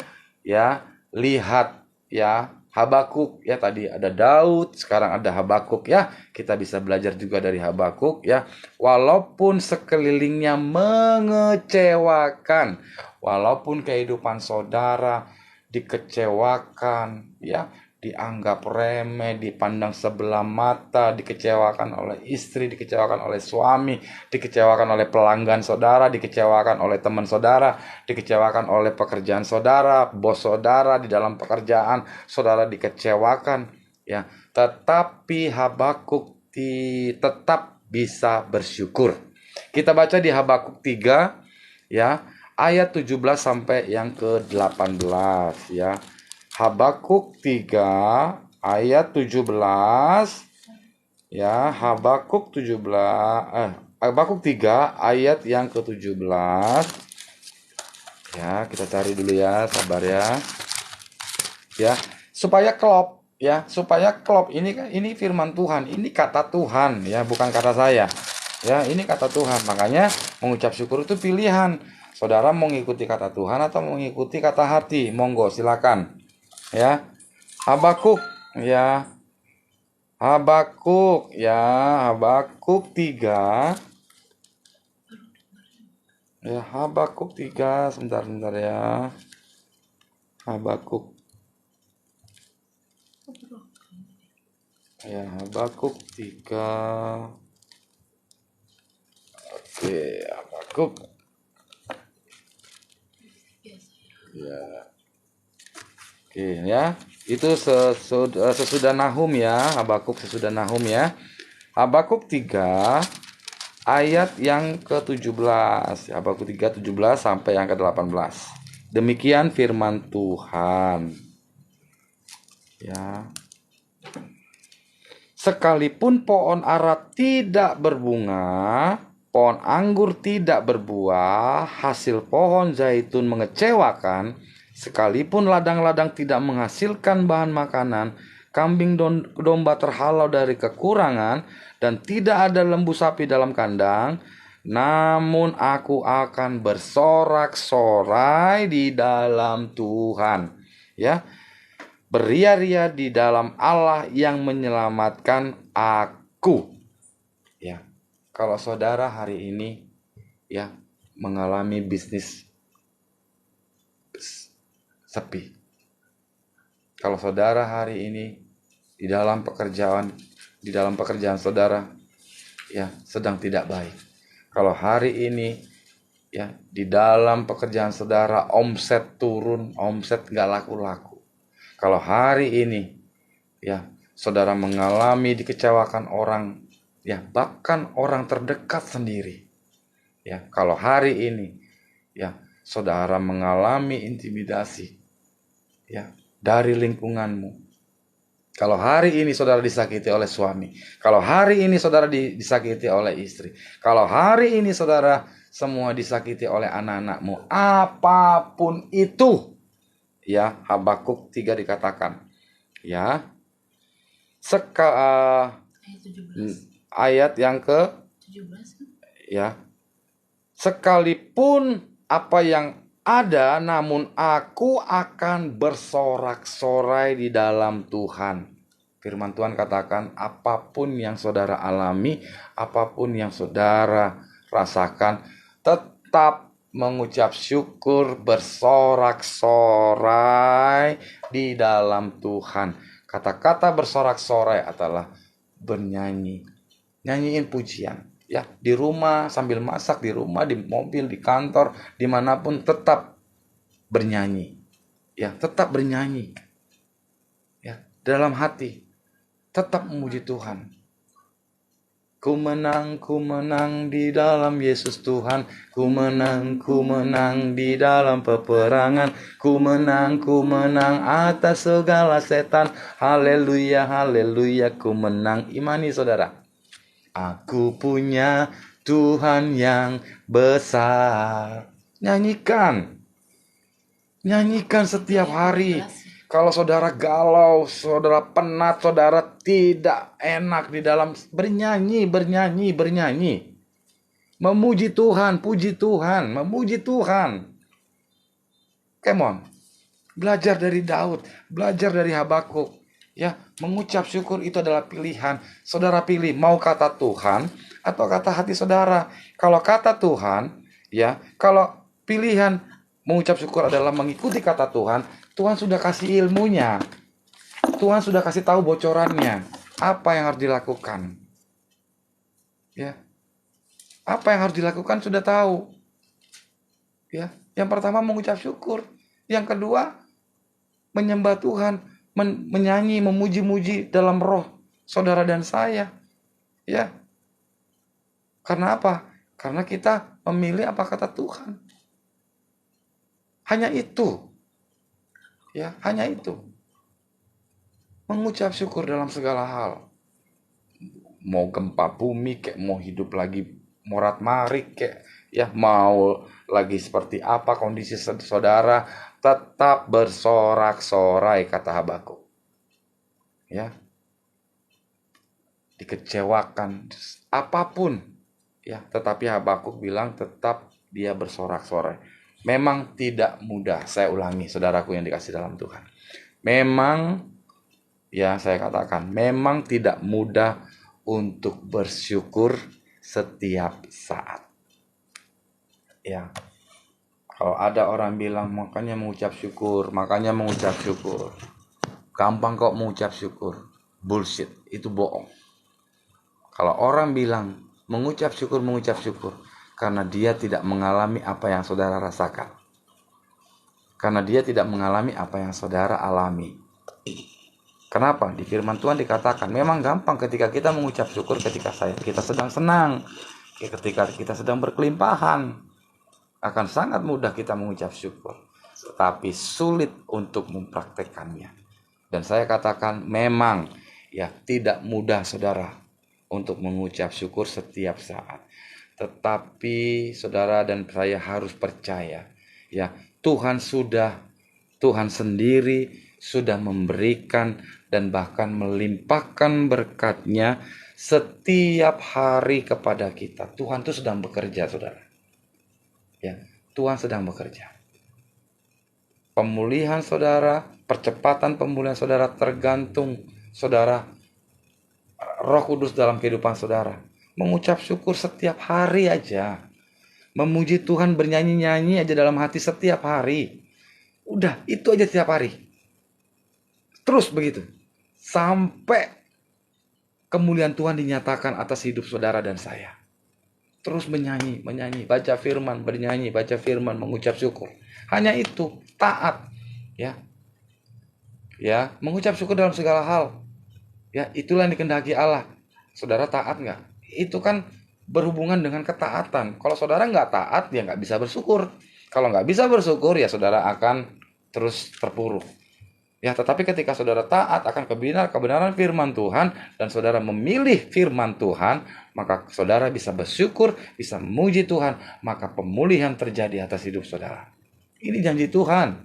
ya lihat ya, Habakuk ya, tadi ada Daud, sekarang ada Habakuk ya. Kita bisa belajar juga dari Habakuk ya. Walaupun sekelilingnya mengecewakan, walaupun kehidupan saudara dikecewakan ya, dianggap remeh, dipandang sebelah mata, dikecewakan oleh istri, dikecewakan oleh suami, dikecewakan oleh pelanggan saudara, dikecewakan oleh teman saudara, dikecewakan oleh pekerjaan saudara, bos saudara di dalam pekerjaan, saudara dikecewakan ya. Tetapi Habakuk tetap bisa bersyukur. Kita baca di Habakuk 3 ya, ayat 17 sampai yang ke-18 ya. Habakuk 3 ayat 17 ya, Habakuk 3 ayat yang ke-17 ya, kita cari dulu ya, sabar ya. Ya, supaya klop ya, supaya klop. Ini firman Tuhan, ini kata Tuhan ya, bukan kata saya. Ya, ini kata Tuhan. Makanya mengucap syukur itu pilihan. Saudara mau mengikuti kata Tuhan atau mengikuti kata hati? Monggo, silakan. Ya. Habakuk ya. Habakuk ya, Habakuk 3. Ya, Habakuk 3, sebentar ya. Habakuk. Ya, Habakuk 3. Oke, Habakuk. Ya. Oke ya. Itu sesudah Nahum ya, Habakuk sesudah Nahum ya. Habakuk 3 ayat yang ke-17. Habakuk 3 17 sampai yang ke-18. Demikian firman Tuhan. Ya. Sekalipun pohon ara tidak berbunga, pohon anggur tidak berbuah, hasil pohon zaitun mengecewakan, sekalipun ladang-ladang tidak menghasilkan bahan makanan, kambing domba terhalau dari kekurangan, dan tidak ada lembu sapi dalam kandang, namun aku akan bersorak-sorai di dalam Tuhan. Ya, beria-ria di dalam Allah yang menyelamatkan aku. Ya, kalau saudara hari ini ya mengalami bisnis sepi, kalau saudara hari ini di dalam pekerjaan saudara ya sedang tidak baik, kalau hari ini ya di dalam pekerjaan saudara omset turun, omset gak laku-laku, kalau hari ini ya saudara mengalami dikecewakan orang ya, bahkan orang terdekat sendiri ya, kalau hari ini ya saudara mengalami intimidasi ya dari lingkunganmu, kalau hari ini saudara disakiti oleh suami, kalau hari ini saudara disakiti oleh istri, kalau hari ini saudara semua disakiti oleh anak-anakmu, apapun itu ya, Habakuk 3 dikatakan ya, ayat yang ke 17 ya, Sekalipun apa yang ada, namun aku akan bersorak-sorai di dalam Tuhan. Firman Tuhan katakan, apapun yang saudara alami, apapun yang saudara rasakan, tetap mengucap syukur, bersorak-sorai di dalam Tuhan. Kata-kata bersorak-sorai adalah bernyanyi, nyanyiin pujian. Ya, di rumah sambil masak, di rumah, di mobil, di kantor, dimanapun tetap bernyanyi. Ya, tetap bernyanyi. Ya, dalam hati tetap memuji Tuhan. Ku menang di dalam Yesus Tuhan. Ku menang di dalam peperangan. Ku menang atas segala setan. Haleluya, haleluya, ku menang. Imani saudara. Aku punya Tuhan yang besar. Nyanyikan setiap hari. Kalau saudara galau, saudara penat, saudara tidak enak di dalam, bernyanyi. Memuji Tuhan, puji Tuhan, memuji Tuhan. Come on. Belajar dari Daud, belajar dari Habakuk. Ya, mengucap syukur itu adalah pilihan. Saudara pilih mau kata Tuhan atau kata hati saudara. Kalau kata Tuhan, ya, kalau pilihan mengucap syukur adalah mengikuti kata Tuhan, Tuhan sudah kasih ilmunya. Tuhan sudah kasih tahu bocorannya. Apa yang harus dilakukan? Ya. Apa yang harus dilakukan sudah tahu. Ya, yang pertama mengucap syukur. Yang kedua, menyembah Tuhan. Menyanyi, memuji-muji dalam roh saudara dan saya. Ya. Karena apa? Karena kita memilih apa kata Tuhan. Hanya itu. Ya, hanya itu. Mengucap syukur dalam segala hal. Mau gempa bumi kayak, mau hidup lagi morat-marit kayak, ya, mau lagi seperti apa kondisi saudara, tetap bersorak-sorai kata Habakuk. Ya. Dikecewakan apapun, ya, tetapi Habakuk bilang tetap dia bersorak-sorai. Memang tidak mudah, saya ulangi saudaraku yang dikasih dalam Tuhan. Memang, ya, saya katakan, memang tidak mudah untuk bersyukur setiap saat. Ya. Kalau ada orang bilang makanya mengucap syukur. Gampang kok mengucap syukur. Bullshit, itu bohong. Kalau orang bilang mengucap syukur karena dia tidak mengalami apa yang saudara rasakan. Karena dia tidak mengalami apa yang saudara alami. Kenapa? Di firman Tuhan dikatakan memang gampang ketika kita mengucap syukur ketika kita sedang senang, ketika kita sedang berkelimpahan. Akan sangat mudah kita mengucap syukur, tetapi sulit untuk mempraktekannya. Dan saya katakan memang, ya, tidak mudah saudara untuk mengucap syukur setiap saat. Tetapi saudara dan saya harus percaya, ya, Tuhan sendiri sudah memberikan dan bahkan melimpahkan berkat-Nya setiap hari kepada kita. Tuhan itu sedang bekerja, saudara. Ya, Tuhan sedang bekerja. Pemulihan saudara, percepatan pemulihan saudara tergantung saudara, Roh Kudus dalam kehidupan saudara. Mengucap syukur setiap hari aja. Memuji Tuhan, bernyanyi-nyanyi aja dalam hati setiap hari. Udah, itu aja setiap hari. Terus begitu. Sampai kemuliaan Tuhan dinyatakan atas hidup saudara dan saya. Terus menyanyi, baca firman, bernyanyi, baca firman, mengucap syukur. Hanya itu, taat. Ya. Ya, mengucap syukur dalam segala hal. Ya, itulah yang dikehendaki Allah. Saudara taat nggak? Itu kan berhubungan dengan ketaatan. Kalau saudara nggak taat, ya nggak bisa bersyukur. Kalau nggak bisa bersyukur, ya saudara akan terus terpuruk. Ya, tetapi ketika saudara taat akan kebenaran firman Tuhan dan saudara memilih firman Tuhan, maka saudara bisa bersyukur, bisa memuji Tuhan, maka pemulihan terjadi atas hidup saudara. Ini janji Tuhan.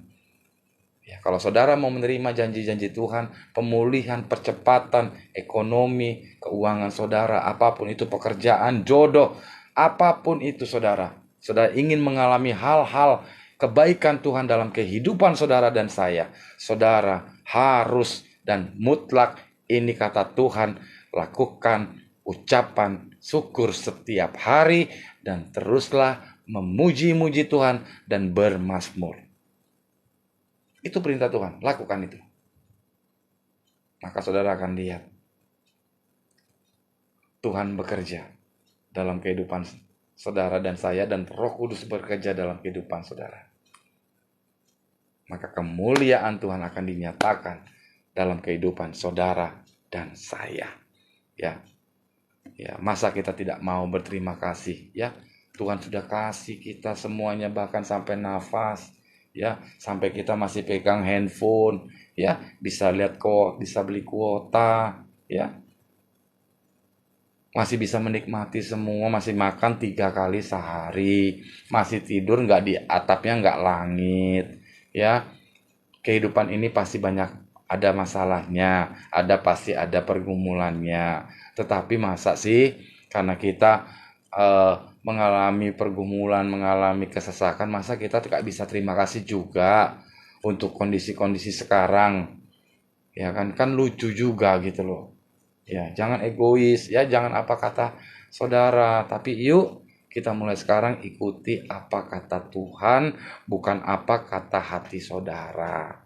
Ya, kalau saudara mau menerima janji-janji Tuhan, pemulihan, percepatan, ekonomi, keuangan saudara, apapun itu, pekerjaan, jodoh, apapun itu saudara, saudara ingin mengalami hal-hal kebaikan Tuhan dalam kehidupan saudara dan saya, saudara harus dan mutlak, ini kata Tuhan, lakukan ucapan syukur setiap hari dan teruslah memuji-muji Tuhan dan bermazmur. Itu perintah Tuhan, lakukan itu. Maka saudara akan lihat Tuhan bekerja dalam kehidupan saudara dan saya, dan Roh Kudus bekerja dalam kehidupan saudara. Maka kemuliaan Tuhan akan dinyatakan dalam kehidupan saudara dan saya. Ya, masa kita tidak mau berterima kasih? Ya, Tuhan sudah kasih kita semuanya, bahkan sampai nafas. Ya, sampai kita masih pegang handphone. Ya, bisa lihat kok, bisa beli kuota. Ya, masih bisa menikmati semua, masih makan 3 kali sehari, masih tidur nggak di atapnya, nggak langit. Ya, kehidupan ini pasti banyak ada masalahnya, pasti ada pergumulannya. Tetapi masa sih karena kita mengalami pergumulan, mengalami kesesakan, masa kita tidak bisa terima kasih juga untuk kondisi-kondisi sekarang? Ya kan lucu juga gitu loh. Ya, jangan egois, ya jangan apa kata saudara, tapi yuk kita mulai sekarang ikuti apa kata Tuhan, bukan apa kata hati saudara.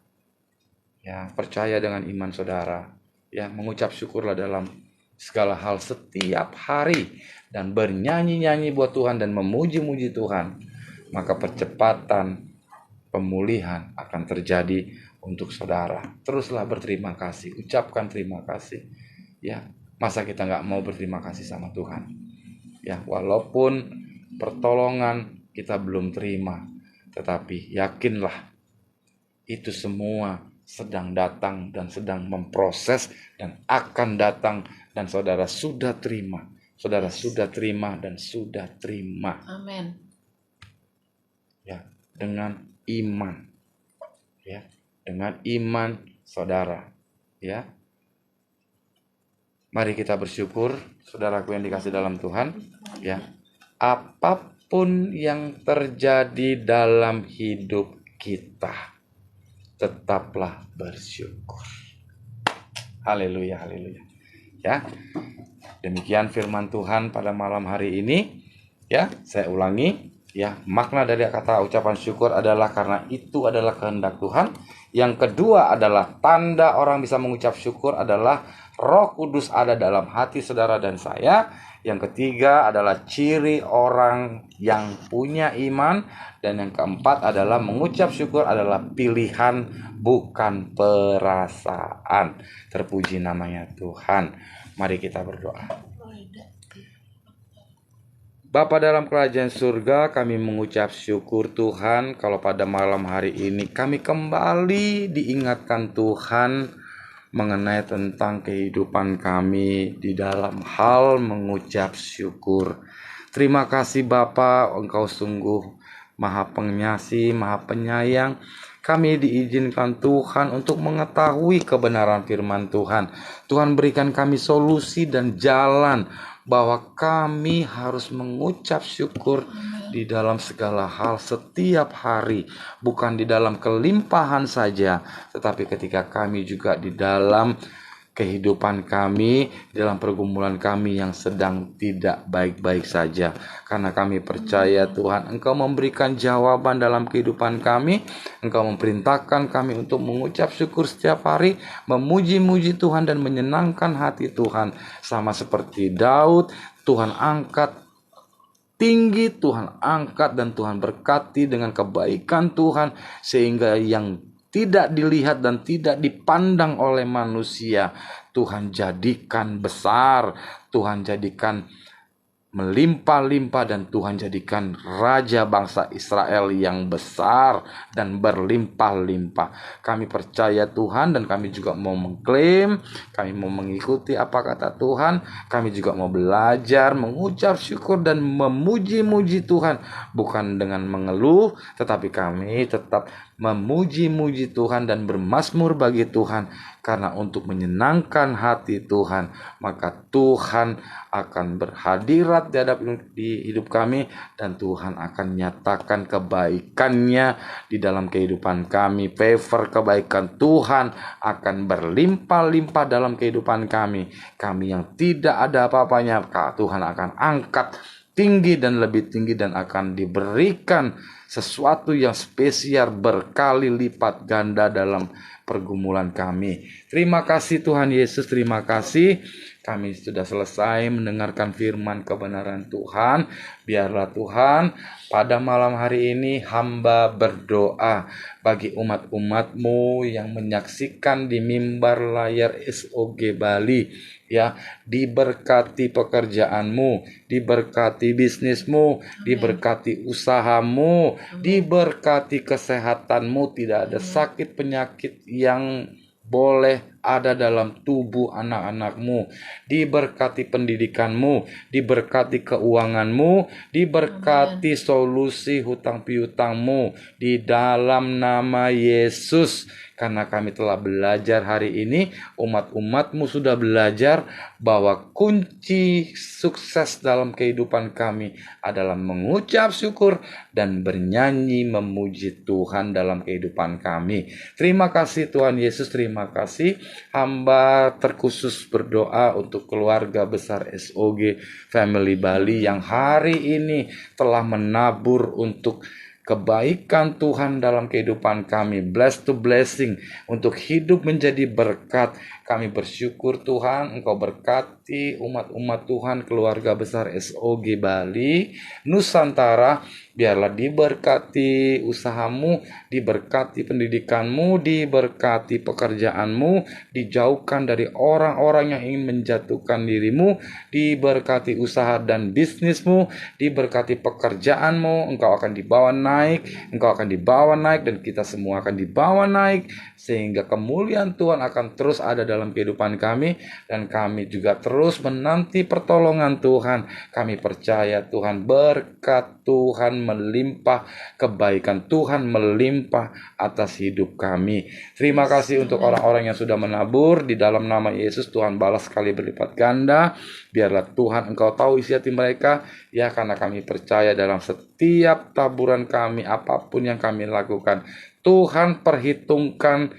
Ya, percaya dengan iman saudara. Ya, mengucap syukurlah dalam segala hal setiap hari dan bernyanyi-nyanyi buat Tuhan dan memuji-muji Tuhan. Maka percepatan pemulihan akan terjadi untuk saudara. Teruslah berterima kasih, ucapkan terima kasih. Ya, masa kita nggak mau berterima kasih sama Tuhan? Ya, walaupun pertolongan kita belum terima, tetapi yakinlah itu semua sedang datang dan sedang memproses dan akan datang, dan saudara sudah terima. Saudara sudah terima dan sudah terima. Amin. Ya, dengan iman. Ya, dengan iman saudara. Ya. Mari kita bersyukur, saudaraku yang dikasih dalam Tuhan, ya. Apapun yang terjadi dalam hidup kita, tetaplah bersyukur. Haleluya, haleluya. Ya. Demikian firman Tuhan pada malam hari ini. Ya, saya ulangi, ya, makna dari kata ucapan syukur adalah karena itu adalah kehendak Tuhan. Yang kedua adalah tanda orang bisa mengucap syukur adalah Roh Kudus ada dalam hati saudara dan saya. Yang ketiga adalah ciri orang yang punya iman. Dan yang keempat adalah mengucap syukur adalah pilihan, bukan perasaan. Terpuji namanya Tuhan. Mari kita berdoa. Bapa dalam kerajaan surga, kami mengucap syukur Tuhan kalau pada malam hari ini kami kembali diingatkan Tuhan mengenai tentang kehidupan kami di dalam hal mengucap syukur. Terima kasih Bapa, Engkau sungguh Maha Pengasih, Maha Penyayang. Kami diizinkan Tuhan untuk mengetahui kebenaran firman Tuhan. Tuhan berikan kami solusi dan jalan bahwa kami harus mengucap syukur di dalam segala hal setiap hari, bukan di dalam kelimpahan saja, tetapi ketika kami juga di dalam kehidupan kami, dalam pergumulan kami yang sedang tidak baik-baik saja. Karena kami percaya Tuhan, Engkau memberikan jawaban dalam kehidupan kami. Engkau memerintahkan kami untuk mengucap syukur setiap hari, memuji-muji Tuhan dan menyenangkan hati Tuhan. Sama seperti Daud, Tuhan angkat tinggi, Tuhan angkat dan Tuhan berkati dengan kebaikan Tuhan, sehingga yang tidak dilihat dan tidak dipandang oleh manusia, Tuhan jadikan besar, Tuhan jadikan melimpah-limpah, dan Tuhan jadikan raja bangsa Israel yang besar dan berlimpah-limpah. Kami percaya Tuhan, dan kami juga mau mengklaim, kami mau mengikuti apa kata Tuhan. Kami juga mau belajar mengucap syukur dan memuji-muji Tuhan, bukan dengan mengeluh, tetapi kami tetap memuji-muji Tuhan dan bermazmur bagi Tuhan. Karena untuk menyenangkan hati Tuhan, maka Tuhan akan berhadirat berkat di hidup kami, dan Tuhan akan nyatakan kebaikannya di dalam kehidupan kami. Favor kebaikan Tuhan akan berlimpah-limpah dalam kehidupan kami. Kami yang tidak ada apa-apanya, Tuhan akan angkat tinggi dan lebih tinggi, dan akan diberikan sesuatu yang spesial berkali lipat ganda dalam pergumulan kami. Terima kasih Tuhan Yesus, terima kasih. Kami sudah selesai mendengarkan firman kebenaran Tuhan. Biarlah Tuhan, pada malam hari ini hamba berdoa bagi umat-umat-Mu yang menyaksikan di mimbar layar SOG Bali. Ya, diberkati pekerjaanmu, diberkati bisnismu, diberkati usahamu, diberkati kesehatanmu. Tidak ada sakit penyakit yang boleh ada dalam tubuh anak-anakmu. Diberkati pendidikanmu, diberkati keuanganmu, diberkati solusi hutang piutangmu di dalam nama Yesus. Karena kami telah belajar hari ini, umat-umatmu sudah belajar bahwa kunci sukses dalam kehidupan kami adalah mengucap syukur dan bernyanyi memuji Tuhan dalam kehidupan kami. Terima kasih Tuhan Yesus, terima kasih. Hamba terkhusus berdoa untuk keluarga besar SOG Family Bali yang hari ini telah menabur untuk kebaikan Tuhan dalam kehidupan kami. Bless to blessing, untuk hidup menjadi berkat. Kami bersyukur Tuhan, Engkau berkati umat-umat Tuhan, keluarga besar SOG Bali, Nusantara. Biarlah diberkati usahamu, diberkati pendidikanmu, diberkati pekerjaanmu, dijauhkan dari orang-orang yang ingin menjatuhkan dirimu, diberkati usaha dan bisnismu, diberkati pekerjaanmu. Engkau akan dibawa naik, engkau akan dibawa naik, dan kita semua akan dibawa naik, sehingga kemuliaan Tuhan akan terus ada dalam kehidupan kami, dan kami juga terus menanti pertolongan Tuhan. Kami percaya Tuhan, berkat Tuhan melimpah, kebaikan Tuhan melimpah atas hidup kami. Terima kasih untuk orang-orang yang sudah menabur di dalam nama Yesus. Tuhan balas sekali berlipat ganda. Biarlah Tuhan Engkau tahu isi hati mereka, ya, karena kami percaya dalam setiap taburan kami, apapun yang kami lakukan, Tuhan perhitungkan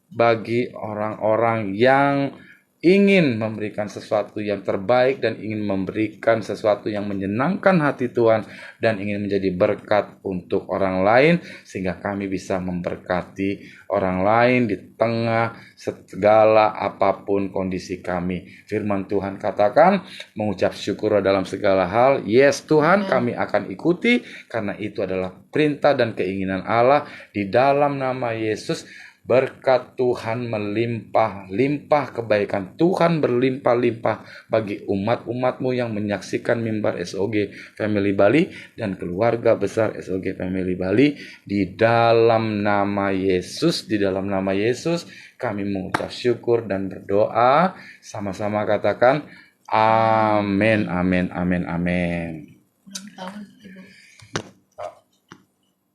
bagi orang-orang yang ingin memberikan sesuatu yang terbaik dan ingin memberikan sesuatu yang menyenangkan hati Tuhan dan ingin menjadi berkat untuk orang lain, sehingga kami bisa memberkati orang lain di tengah segala apapun kondisi kami. Firman Tuhan katakan, mengucap syukur dalam segala hal. Yes Tuhan, kami akan ikuti, karena itu adalah perintah dan keinginan Allah. Di dalam nama Yesus, berkat Tuhan melimpah-limpah, kebaikan Tuhan berlimpah-limpah bagi umat-umatmu yang menyaksikan mimbar SOG Family Bali dan keluarga besar SOG Family Bali. Di dalam nama Yesus, di dalam nama Yesus kami mengucap syukur dan berdoa. Sama-sama katakan amin, amin, amin, amin.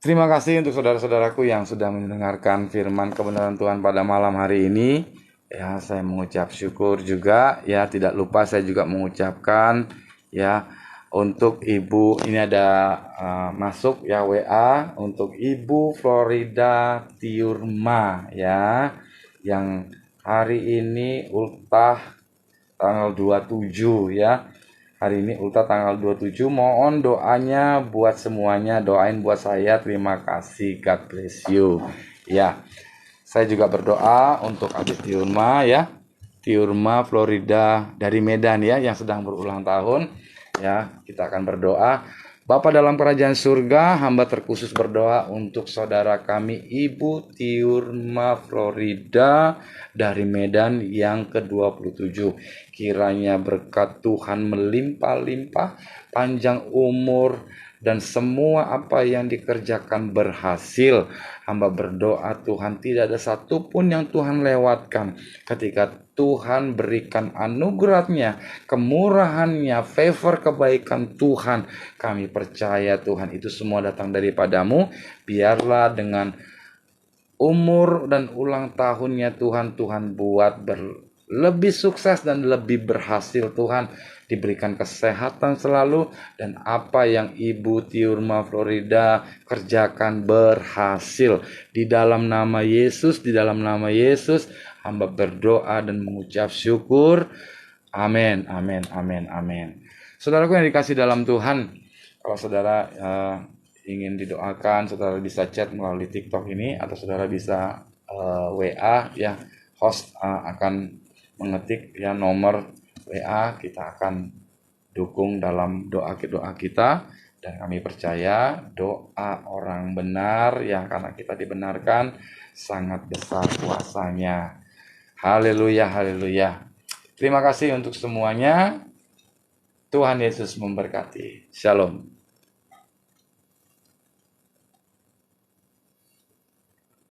Terima kasih untuk saudara-saudaraku yang sudah mendengarkan firman kebenaran Tuhan pada malam hari ini. Ya, saya mengucap syukur juga. Ya, tidak lupa saya juga mengucapkan ya untuk Ibu, ini ada masuk ya WA untuk Ibu Florida Tiurma ya, yang hari ini ultah tanggal 27 ya. Hari ini ultah tanggal 27. Mohon doanya buat semuanya. Doain buat saya. Terima kasih. God bless you. Ya. Saya juga berdoa untuk adik Tiurma ya. Tiurma Florida dari Medan ya, yang sedang berulang tahun. Ya, kita akan berdoa. Bapa dalam kerajaan surga, hamba terkhusus berdoa untuk saudara kami Ibu Tiurma Florida dari Medan yang ke-27. Kiranya berkat Tuhan melimpah-limpah, panjang umur, dan semua apa yang dikerjakan berhasil. Hamba berdoa Tuhan, tidak ada satupun yang Tuhan lewatkan ketika Tuhan berikan anugerahnya, kemurahannya, favor kebaikan Tuhan. Kami percaya Tuhan itu semua datang daripadamu. Biarlah dengan umur dan ulang tahunnya Tuhan buat lebih sukses dan lebih berhasil Tuhan. diberikan kesehatan selalu, dan apa yang Ibu Tiurma Florida kerjakan berhasil. Di dalam nama Yesus, hamba berdoa dan mengucap syukur. Amin, amin, amin, amin. Saudaraku yang dikasih dalam Tuhan, kalau saudara ingin didoakan, saudara bisa chat melalui TikTok ini, atau saudara bisa WA ya. Host akan mengetik ya nomor WA, kita akan dukung dalam doa kita, dan kami percaya doa orang benar yang karena kita dibenarkan sangat besar kuasanya. Haleluya, haleluya. Terima kasih untuk semuanya. Tuhan Yesus memberkati. Shalom.